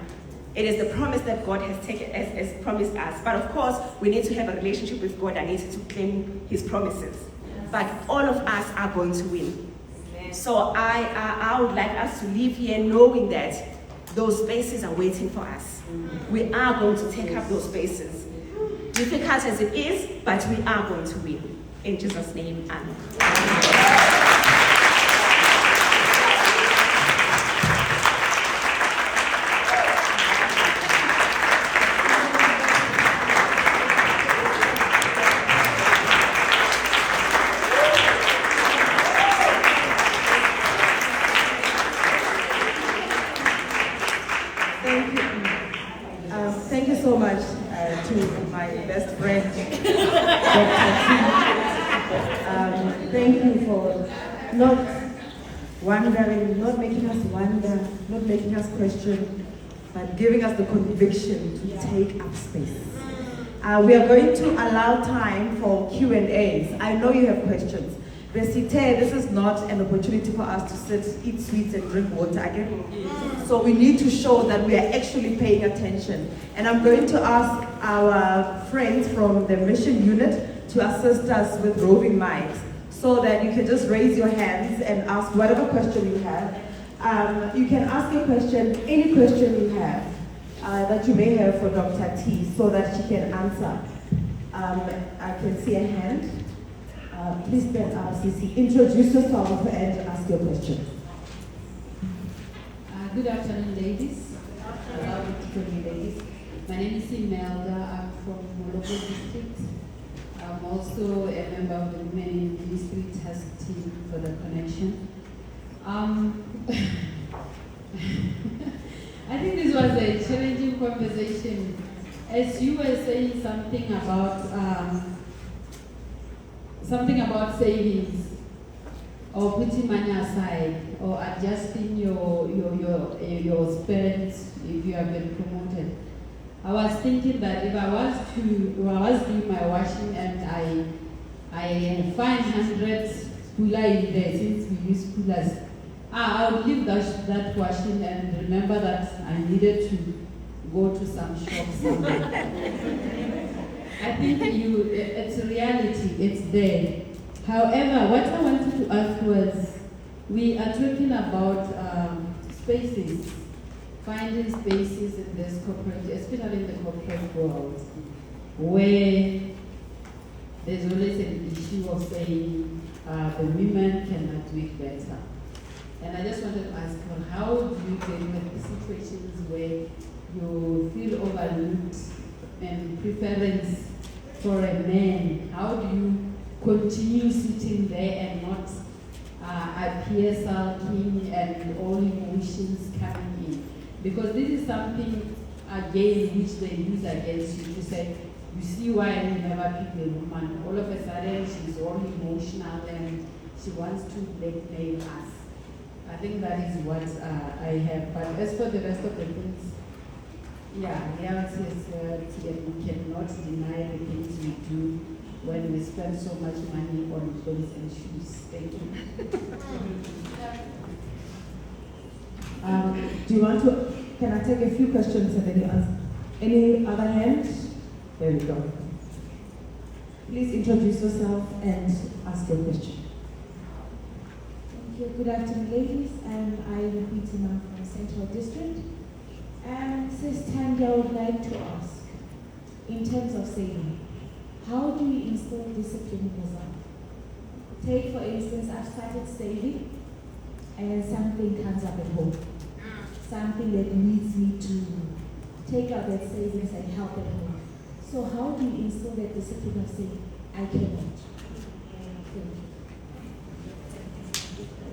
It is the promise that God has promised us. But of course, we need to have a relationship with God and need to claim his promises. But all of us are going to win. So I would like us to live here knowing that those spaces are waiting for us. We are going to take up those spaces. Difficult as it is, but we are going to win. In Jesus' name, amen. Thank you so much to my best friend, Dr. T. Thank you for not wondering, not making us wonder, not making us question, but giving us the conviction to take up space. We are going to allow time for Q&As. I know you have questions. Besite, this is not an opportunity for us to sit, eat sweets and drink water again. So we need to show that we are actually paying attention. And I'm going to ask our friends from the mission unit to assist us with roving mics, so that you can just raise your hands and ask whatever question you have. You can ask a question, any question you have that you may have for Dr. T, so that she can answer. I can see a hand. Please stand up, Sisi. Introduce yourself and ask your question. Good afternoon, ladies. Ladies. My name is Imelda. I'm from Moloko District. I'm also a member of the Women in District Task Team for the Connection. I think this was a challenging conversation. As you were saying something about savings, or putting money aside, or adjusting your spend if you have been promoted. I was thinking that if I was doing my washing and I find 100 spooler in there, since we use spoolers, I would leave that washing and remember that I needed to go to some shop somewhere. I think it's a reality, it's there. However, what I wanted to ask was, we are talking about spaces, finding spaces in this corporate, especially in the corporate world, where there's always an issue of saying the women cannot do it better. And I just wanted to ask her, how do you deal with the situations where you feel overlooked and preference for a man? How do you continue sitting there and not appear sulking and all emotions coming in? Because this is something, again, which they use against you to say, you see why you never pick a woman. All of a sudden, she's all emotional and she wants to blackmail us. I think that is what I have. But as for the rest of the things, yeah, reality is reality, and we cannot deny the things we do when we spend so much money on clothes and shoes. Thank you. Do you want to, can I take a few questions and then you answer? Any other hands? There we go. Please introduce yourself and ask your question. Thank you. Good afternoon, ladies. I'm Peter from Central District. Sis Thandi, I would like to ask, in terms of saving, how do you instill discipline in yourself? Take, for instance, I've started saving and something comes up at home. Something that needs me to take out that savings and help at home. So how do you instill that discipline of saying, I cannot?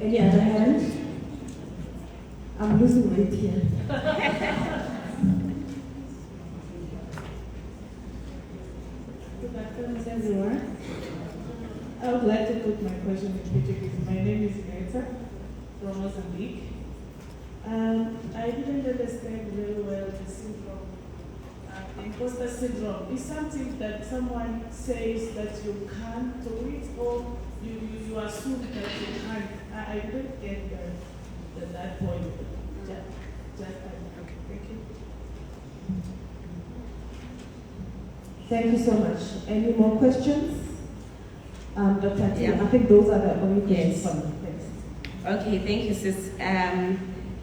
Any other hand? I'm losing weight here. Good afternoon, everyone. I would like to put my question in Portuguese. My name is Greta from Mozambique. I didn't understand very well the syndrome. The imposter syndrome is something that someone says that you can't do it, or you assume that you can't. I didn't get that point. Okay, thank you. Thank you so much. Any more questions? Dr. T, Yeah. I think those are the only questions Yes. from me. Thanks. Okay, thank you, sis.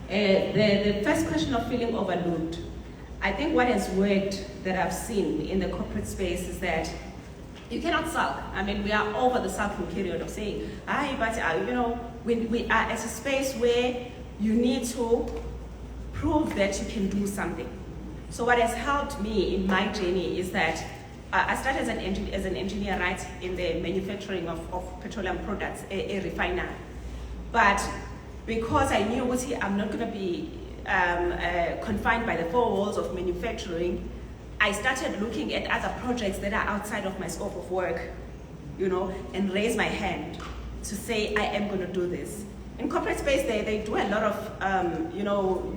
The first question of feeling overlooked. I think what has worked that I've seen in the corporate space is that you cannot sulk. I mean, we are over the sulking period of saying, we are at a space where you need to prove that you can do something. So what has helped me in my journey is that I started as an engineer, right, in the manufacturing of petroleum products, a refiner. But because I knew I'm not going to be confined by the four walls of manufacturing, I started looking at other projects that are outside of my scope of work, and raise my hand to say, I am going to do this. In corporate space, they do a lot of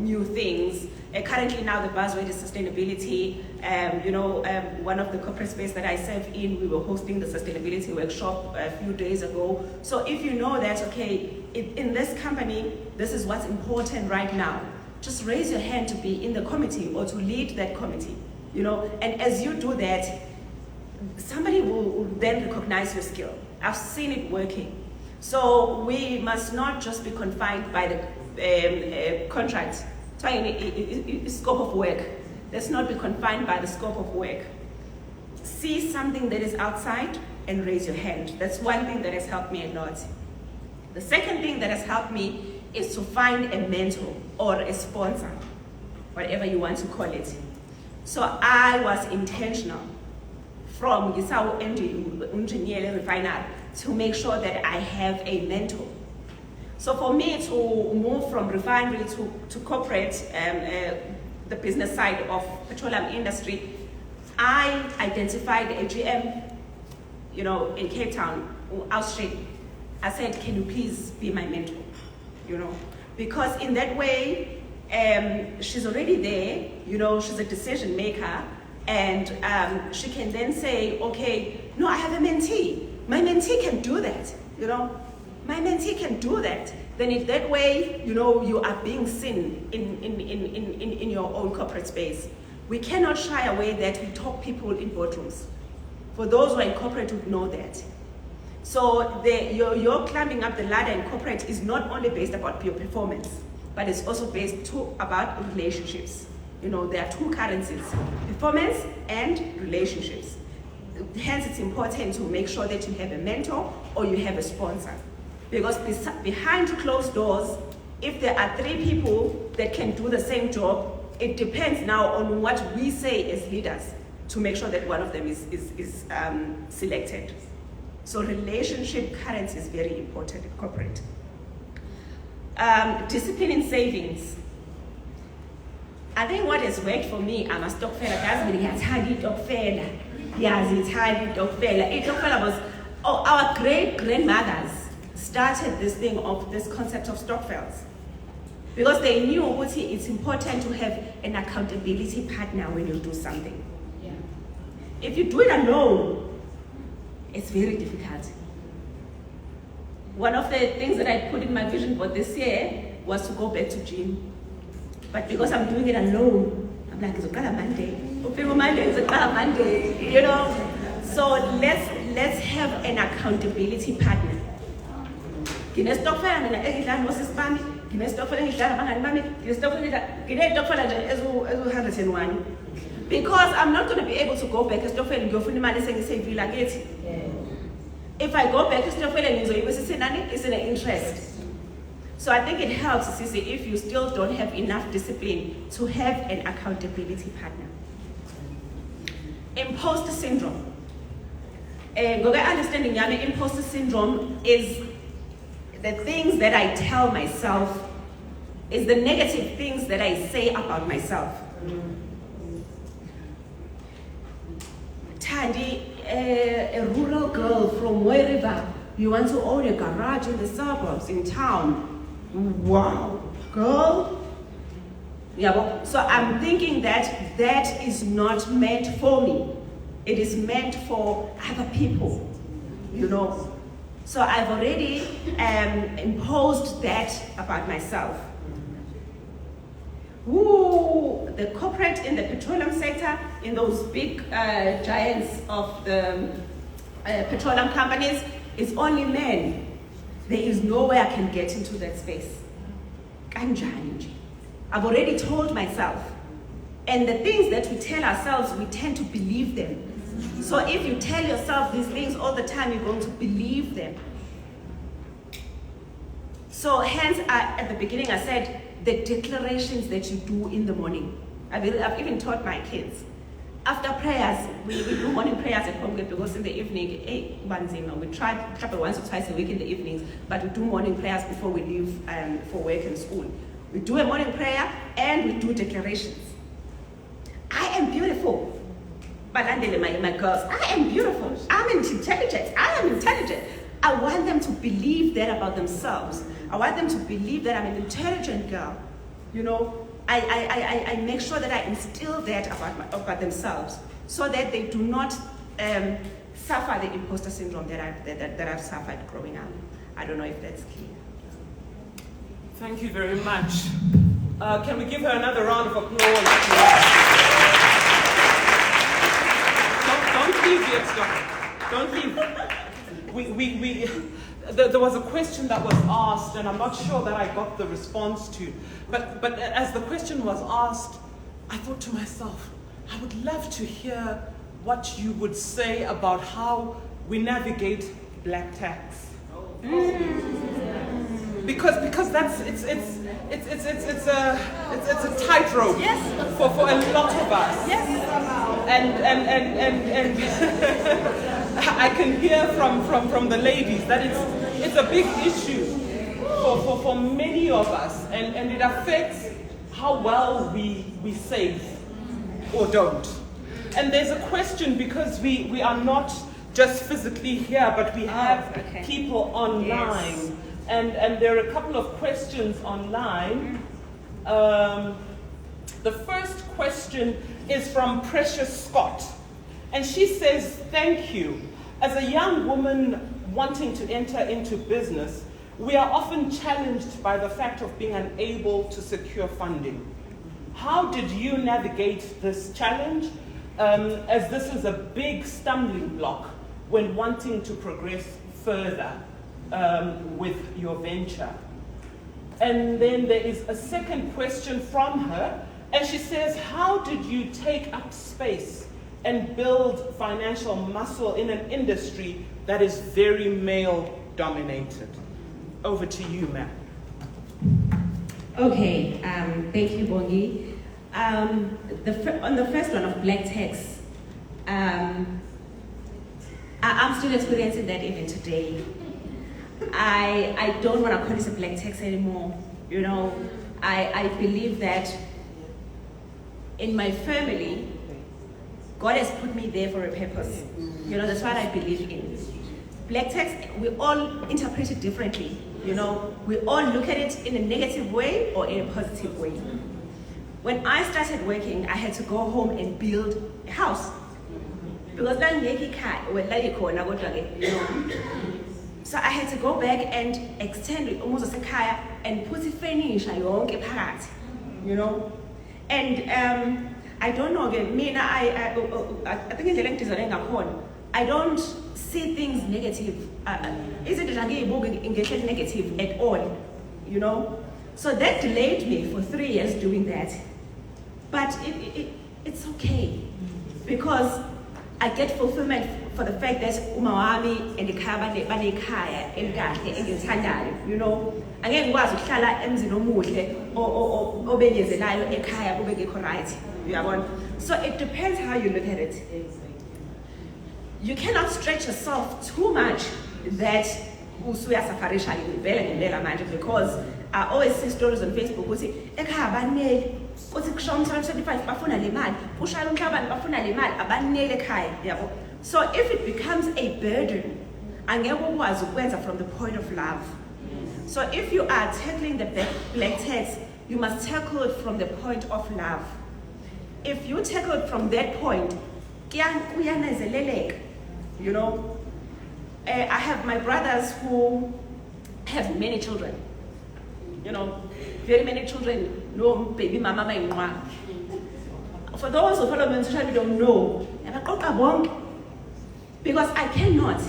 new things. Currently now the buzzword is sustainability. One of the corporate space that I serve in, we were hosting the sustainability workshop a few days ago. So if you know that, okay, in this company, this is what's important right now, just raise your hand to be in the committee or to lead that committee. And as you do that, somebody will then recognize your skill. I've seen it working. So we must not just be confined by the contract, scope of work. Let's not be confined by the scope of work. See something that is outside and raise your hand. That's one thing that has helped me a lot. The second thing that has helped me is to find a mentor or a sponsor, whatever you want to call it. So I was intentional from Gisao Engineer Refinery to make sure that I have a mentor. So for me to move from refinery to corporate, the business side of petroleum industry, I identified a GM, in Cape Town, Australia. I said, can you please be my mentor? Because in that way, she's already there, she's a decision maker, and she can then say, okay, no, I have a mentee. My mentee can do that, My mentee can do that. Then in that way, you are being seen in your own corporate space. We cannot shy away that we talk people in boardrooms. For those who are in corporate would know that. So your climbing up the ladder in corporate is not only based about your performance, but it's also based about relationships. There are two currencies, performance and relationships. Hence, it's important to make sure that you have a mentor or you have a sponsor. Because behind closed doors, if there are 3 people that can do the same job, it depends now on what we say as leaders to make sure that one of them is selected. So relationship currency is very important in corporate. Discipline in savings. I think what has worked for me, I'm a stockfella, guys, Itokfella was, our great-grandmothers started this thing of this concept of stokvels. Because they knew it's important to have an accountability partner when you do something. Yeah. If you do it alone, it's very difficult. One of the things that I put in my vision for this year was to go back to gym. But because I'm doing it alone, I'm like, it's a Monday. It's a Monday, So let's have an accountability partner. Because I'm not going to be able to go back to Stockfell and go for the money saying if I go back to Stockfell and it's an interest. So I think it helps, Sisi, if you still don't have enough discipline to have an accountability partner. Imposter syndrome. Understanding imposter syndrome is the things that I tell myself, is the negative things that I say about myself. Thandi, a rural girl from wherever, you want to own a garage in the suburbs, in town. Wow, girl. Yeah, so I'm thinking that that is not meant for me. It is meant for other people, So I've already imposed that about myself. Ooh, the corporate in the petroleum sector, in those big giants of the petroleum companies, it's only men. There is no way I can get into that space. I've already told myself. And the things that we tell ourselves, we tend to believe them. So if you tell yourself these things all the time, you're going to believe them. So hence, at the beginning, I said, the declarations that you do in the morning. I've even taught my kids. After prayers, we do morning prayers at home because in the evening, we try once or twice a week in the evenings, but we do morning prayers before we leave for work and school. We do a morning prayer and we do declarations. I am beautiful. But my girls, I am beautiful. I'm intelligent. I am intelligent. I want them to believe that about themselves. I want them to believe that I'm an intelligent girl. You know, I make sure that I instill that about themselves so that they do not suffer the imposter syndrome that I've suffered growing up. I don't know if that's clear. Thank you very much. Can we give her another round of applause? Don't leave yet, Doc. Don't leave. There was a question that was asked, and I'm not sure that I got the response to. But as the question was asked, I thought to myself, I would love to hear what you would say about how we navigate black tax. Because that's it's a tightrope for a lot of us. Yes. And I can hear from the ladies that it's a big issue for many of us, and it affects how well we save or don't. And there's a question because we are not just physically here, but we have people online. Yes. And there are a couple of questions online. The first question is from Precious Scott. And she says, thank you. As a young woman wanting to enter into business, we are often challenged by the fact of being unable to secure funding. How did you navigate this challenge? As this is a big stumbling block when wanting to progress further with your venture. And then there is a second question from her, and she says, how did you take up space and build financial muscle in an industry that is very male dominated? Over to you, ma'am. Okay, thank you, Bongi. On the first one of black tax, I'm still experiencing that even today. I don't want to call this a black tax anymore. You know, I believe that in my family, God has put me there for a purpose. You know, that's what I believe in. Black tax, we all interpret it differently. You know, we all look at it in a negative way or in a positive way. When I started working, I had to go home and build a house. Because so I had to go back and extend it almost as a kaya and put it furniture, you know. And I don't know again. I think it's I don't see things negative. Isn't it negative at all? You know. So that delayed me for 3 years doing that. But it's okay because I get fulfillment for the fact that umawami and the kaya banekaya elikahle engilithandayo, you know. Angeke ngikwazi ukuhlala emzini omuhle obenyezelayo ekhaya kube ngekho right. Uyabona? So it depends how you look at it. You cannot stretch yourself too much that usuyasafarisha vele ngendlela manje, because I always see stories on Facebook ukuthi ekhaya banele uthi kusho umthwalo 25 bafuna le mali, ushaya umhlabani bafuna le mali, abanele ekhaya, yabo. So if it becomes a burden, angeke ukwazi ukwenza from the point of love. So if you are tackling the black tax, you must tackle it from the point of love. If you tackle it from that point, you know. I have my brothers who have many children, you know, very many children, no baby mama. For those who follow me on social media don't know, because I cannot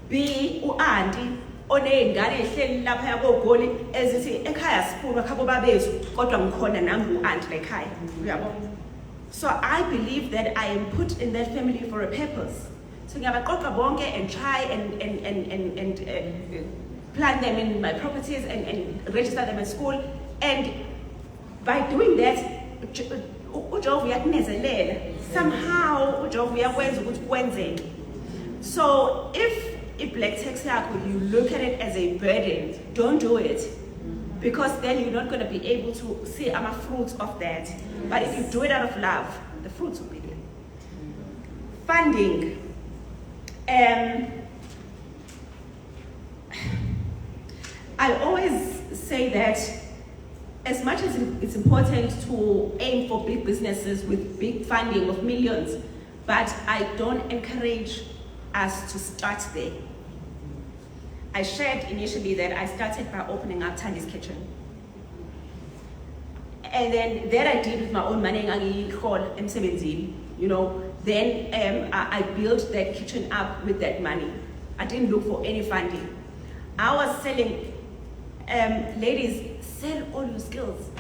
be auntie oneyingane ehleli lapha yakogoli ezithi ekhaya siphuma khabo babethu kodwa ngikhona nami auntie lekhaya, uyabo. So I believe that I am put in that family for a purpose. So ngiyabaqoqa bonke and try and plant them in my properties and register them at school, and by doing that uJehova uyakunezelela somehow. uJehova uyakwenza ukuthi kwenzeke. So if black tax yakho you look at it as a burden, don't do it, because then you're not going to be able to see fruits of that. But if you do it out of love, the fruits will be there. Funding. I always say that as much as it's important to aim for big businesses with big funding of millions, but I don't encourage us to start there. I shared initially that I started by opening up Thandi's Kitchen. And then that I did with my own money, you know. Then I built that kitchen up with that money. I didn't look for any funding. I was selling, ladies, sell all your skills.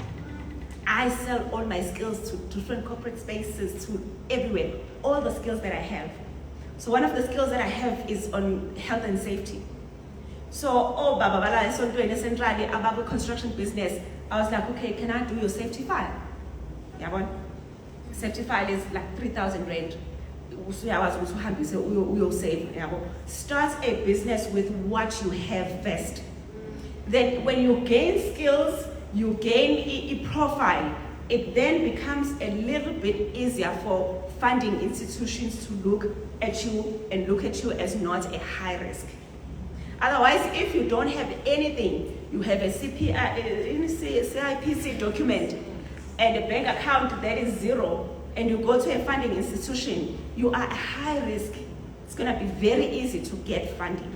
I sell all my skills to different corporate spaces, to everywhere, all the skills that I have. So one of the skills that I have is on health and safety. So, centrally about the construction business, I was like, okay, can I do your safety file? Yeah, safety file is like 3,000 rand. Start a business with what you have first. Then when you gain skills, you gain a profile, it then becomes a little bit easier for funding institutions to look at you and look at you as not a high risk. Otherwise, if you don't have anything, you have a CIPC document and a bank account that is zero, and you go to a funding institution, you are a high risk. It's going to be very easy to get funding.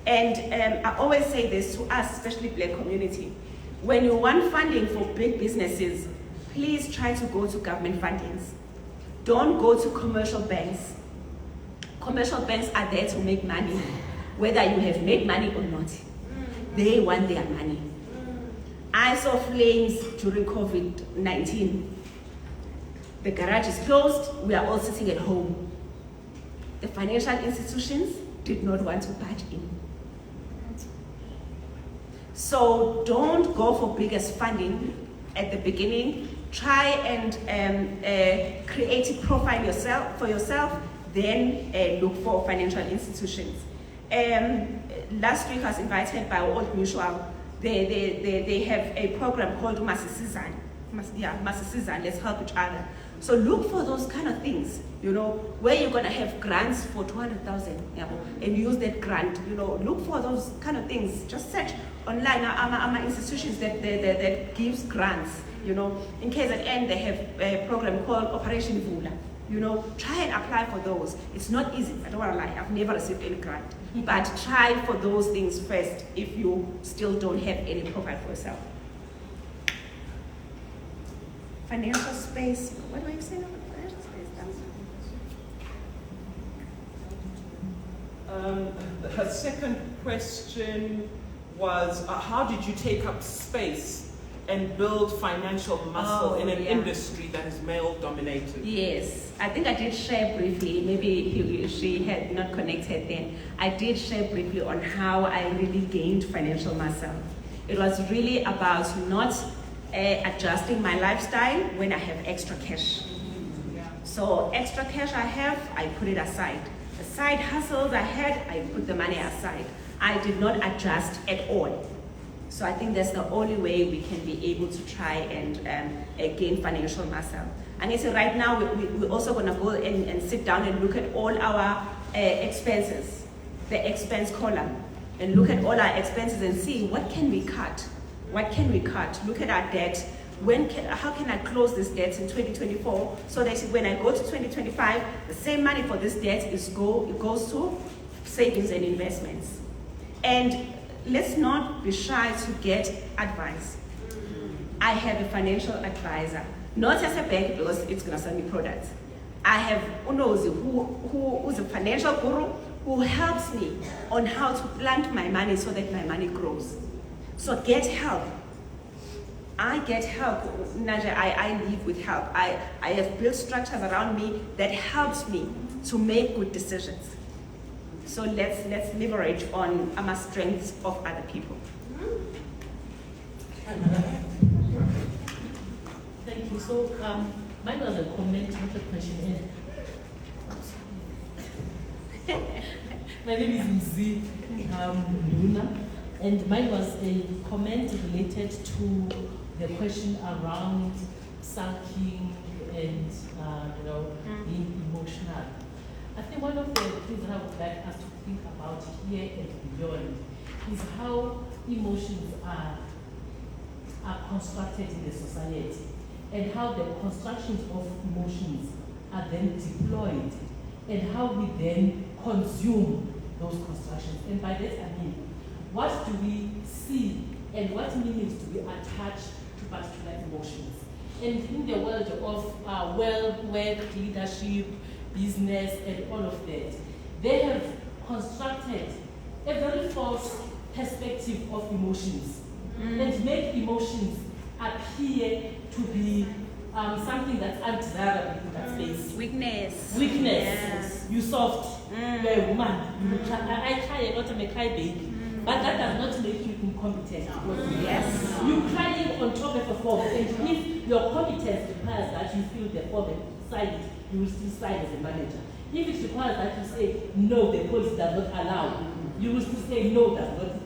And I always say this to us, especially Black community. When you want funding for big businesses, please try to go to government fundings. Don't go to commercial banks. Commercial banks are there to make money, whether you have made money or not. They want their money. I saw flames during COVID-19. The garage is closed, we are all sitting at home. The financial institutions did not want to budge in. So don't go for biggest funding at the beginning. Try and create a profile for yourself, then look for financial institutions. Last week I was invited by Old Mutual. They have a program called Masisizan. Masisizan, let's help each other. So look for those kind of things, you know, where you're going to have grants for 200,000, and use that grant, you know, look for those kind of things. Just search online, institutions that gives grants, you know. In KZN, they have a program called Operation Vula, you know. Try and apply for those. It's not easy, I don't want to lie, I've never received any grant. But try for those things first if you still don't have any profile for yourself. Financial space, what do I say now? Financial space. Her second question was, how did you take up space and build financial muscle in an industry that is male-dominated? Yes, I think I did share briefly, maybe she had not connected then. I did share briefly on how I really gained financial muscle. It was really about not adjusting my lifestyle when I have extra cash. So extra cash I have, I put it aside. The side hustles I had, I put the money aside. I did not adjust at all. So I think that's the only way we can be able to try and gain financial muscle. And so right now we're also going to go and sit down and look at all our expenses, the expense column, and look at all our expenses and see what can we cut. What can we cut? Look at our debt. How can I close this debt in 2024 so that when I go to 2025, the same money for this debt goes to savings and investments. And let's not be shy to get advice. I have a financial advisor, not as a bank because it's going to sell me products. I have Unozi, who's a financial guru, who helps me on how to plant my money so that my money grows. So get help. I get help. Naja, I live with help. I have built structures around me that helps me to make good decisions. So let's leverage on our strengths of other people. Thank you. So mine was a comment, not a question. My name is Mzi Luna. And mine was a comment related to the question around sulking and being emotional. I think one of the things that I would like us to think about here and beyond is how emotions are constructed in the society, and how the constructions of emotions are then deployed, and how we then consume those constructions. And by that I mean, what do we see and what meanings do we attach to particular emotions? And in the world of work, leadership, business, and all of that, they have constructed a very false perspective of emotions and make emotions appear to be something that's undesirable in that space. Weakness. Weakness. You soft. You're a woman. You cry. I cry a lot. I'm a cry baby. But that does not make you incompetent. Yes. You crying on top of a form, and if your competence requires that you fill the form and sign it, you will still sign as a manager. If it requires that you say, no, the policy does not allow, you will still say, no,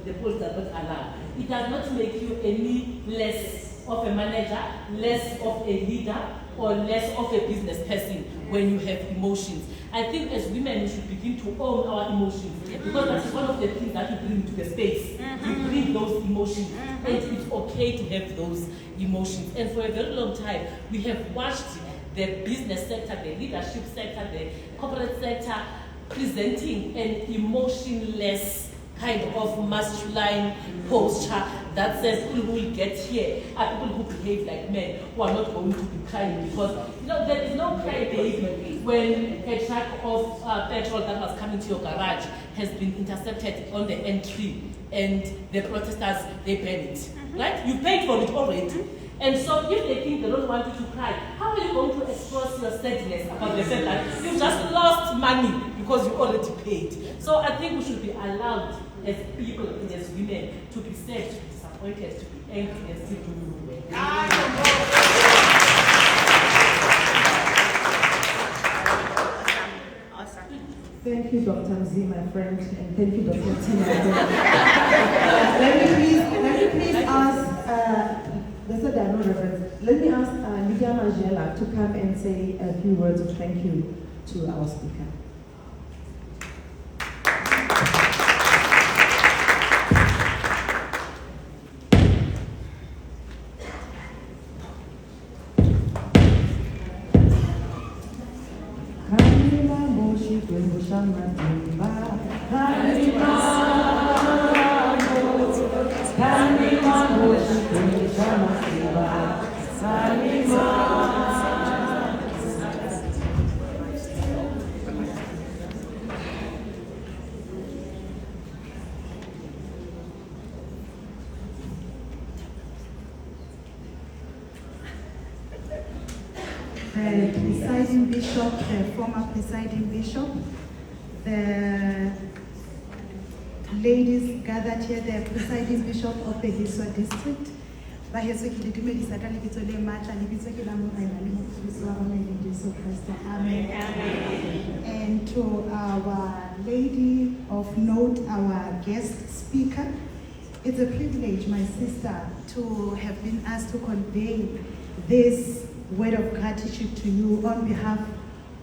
the policy does not allow. It does not make you any less of a manager, less of a leader, or less of a business person when you have emotions. I think as women we should begin to own our emotions, because that is one of the things that we bring to the space. We bring those emotions, and it's okay to have those emotions. And for a very long time, we have watched the business sector, the leadership sector, the corporate sector presenting an emotionless kind of masculine posture that says people who will get here are people who behave like men, who are not going to be crying, because there is no cry baby when a truck of petrol that was coming to your garage has been intercepted on the entry and the protesters, they burn it. Right? You paid for it already. And so if they think they don't want you to cry, how are you going to express your sadness about the fact that you've just lost money because you already paid? So I think we should be allowed as people and as women to be sad, to be disappointed, to be angry, and still do well. Awesome. Thank you, Dr. Z, my friend, and thank you, Dr. Tina. Let me please ask, they said there are no references. Let me ask Lydia Magela to come and say a few words of thank you to our speaker. The presiding bishop, the former presiding bishop, the ladies gathered here, the presiding bishop of the Hiswa district, Amen. And to our lady of note, our guest speaker, it's a privilege, my sister, to have been asked to convey this word of gratitude to you on behalf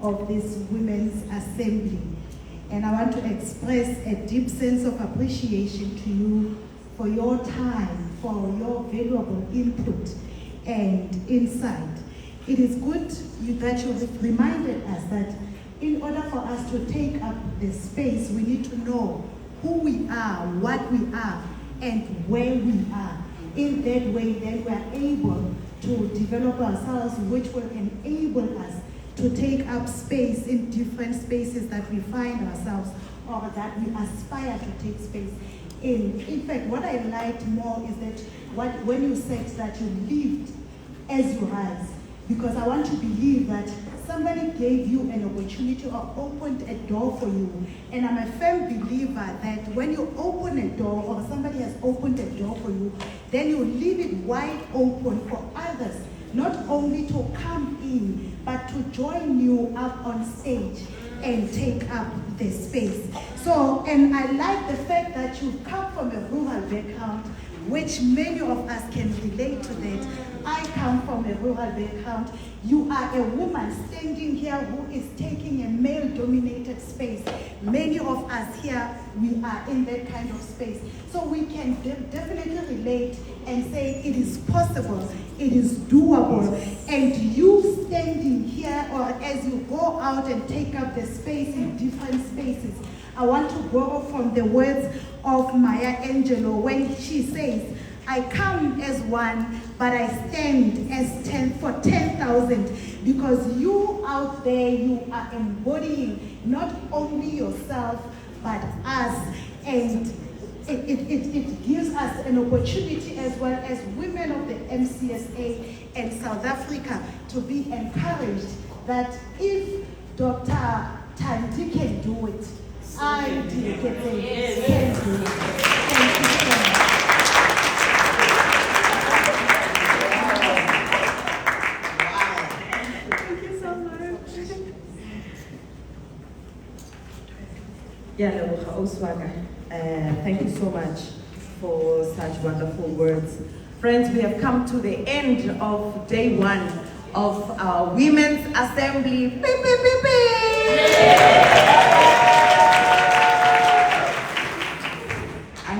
of this Women's Assembly. And I want to express a deep sense of appreciation to you for your time, for your valuable input and insight. It is good that you have reminded us that in order for us to take up this space, we need to know who we are, what we are, and where we are. In that way, then we are able to develop ourselves, which will enable us to take up space in different spaces that we find ourselves or that we aspire to take space in. In fact, what I liked more is that when you said that you lived as you rise, because I want to believe that somebody gave you an opportunity or opened a door for you. And I'm a firm believer that when you open a door or somebody has opened a door for you, then you leave it wide open for others, not only to come in, but to join you up on stage and take up the space. So, and I like the fact that you've come from a rural background, which many of us can relate to that, I come from a rural background. You are a woman standing here who is taking a male-dominated space. Many of us here, we are in that kind of space. So we can definitely relate and say it is possible, it is doable. And you standing here, or as you go out and take up the space in different spaces, I want to borrow from the words of Maya Angelou when she says, I come as one, but I stand as 10 for 10,000, because you out there, you are embodying not only yourself, but us. And it gives us an opportunity as well as women of the MCSA and South Africa to be encouraged that if Dr. Thandi can do it, I can do it. Thank you so much. Thank you so much for such wonderful words. Friends, we have come to the end of day one of our Women's Assembly. Beep, beep, beep, beep. I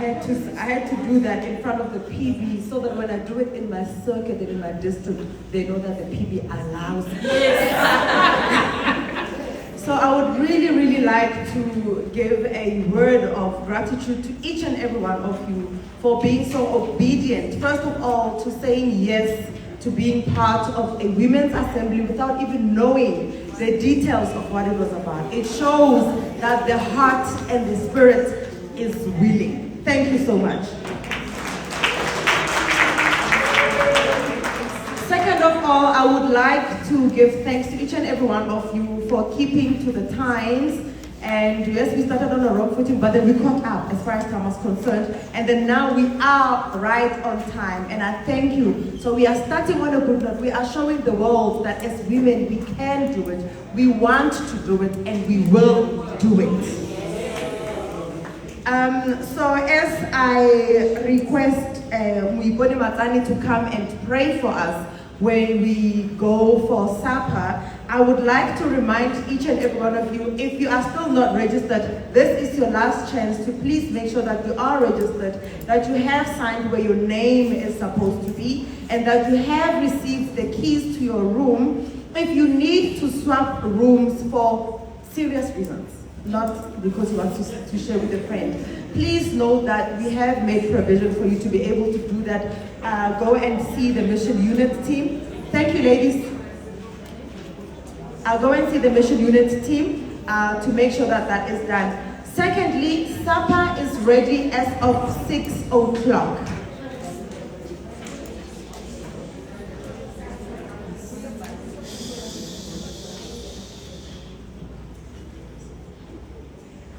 had to do that in front of the PB so that when I do it in my circuit and in my district, they know that the PB allows it. So I would really, really like to give a word of gratitude to each and every one of you for being so obedient. First of all, to saying yes to being part of a women's assembly without even knowing the details of what it was about. It shows that the heart and the spirit is willing. Thank you so much. Second of all, I would like to give thanks to each and every one of you for keeping to the times. And yes, we started on a wrong footing, but then we caught up as far as time was concerned. And then now we are right on time. And I thank you. So we are starting on a good note. We are showing the world that as women, we can do it. We want to do it, and we will do it. So as I request Muiboni Matsani to come and pray for us when we go for supper, I would like to remind each and every one of you, if you are still not registered, this is your last chance to please make sure that you are registered, that you have signed where your name is supposed to be, and that you have received the keys to your room. If you need to swap rooms for serious reasons, not because you want to share with a friend, please know that we have made provision for you to be able to do that. Go and see the mission unit team. Thank you, ladies. I'll go and see the mission unit team to make sure that that is done. Secondly, supper is ready as of 6 o'clock.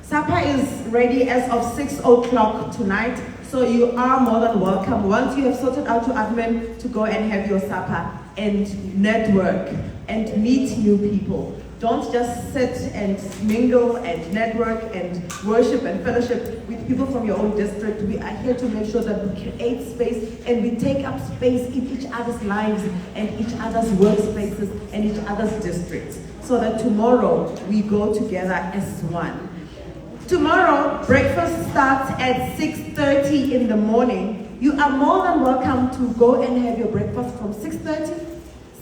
Supper is ready as of 6 o'clock tonight, so you are more than welcome, once you have sorted out your admin, to go and have your supper and network and meet new people. Don't just sit and mingle and network and worship and fellowship with people from your own district. We are here to make sure that we create space and we take up space in each other's lives and each other's workspaces and each other's districts, so that tomorrow we go together as one. Tomorrow, breakfast starts at 6:30 in the morning. You are more than welcome to go and have your breakfast from 6:30,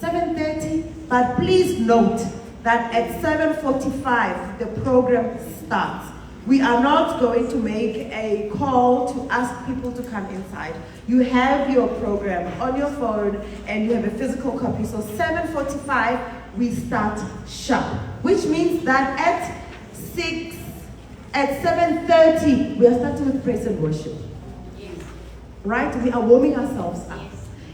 7:30, but please note that at 7:45 the program starts. We are not going to make a call to ask people to come inside. You have your program on your phone and you have a physical copy. So 7:45 we start sharp, which means that at 7:30 we are starting with praise and worship. Right? We are warming ourselves up.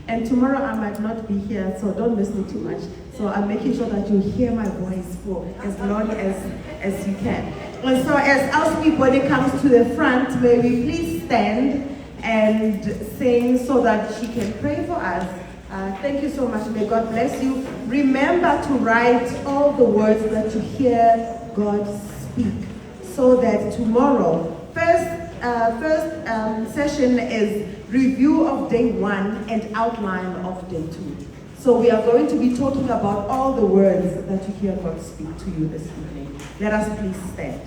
And tomorrow I might not be here, so don't miss me too much. So I'm making sure that you hear my voice for as long as you can. And so as everybody comes to the front, may we please stand and sing so that she can pray for us. Thank you so much. May God bless you. Remember to write all the words that you hear God speak, so that tomorrow, first session is review of day 1 and outline of day 2. So we are going to be talking about all the words that you hear God speak to you this evening. Let us please stand.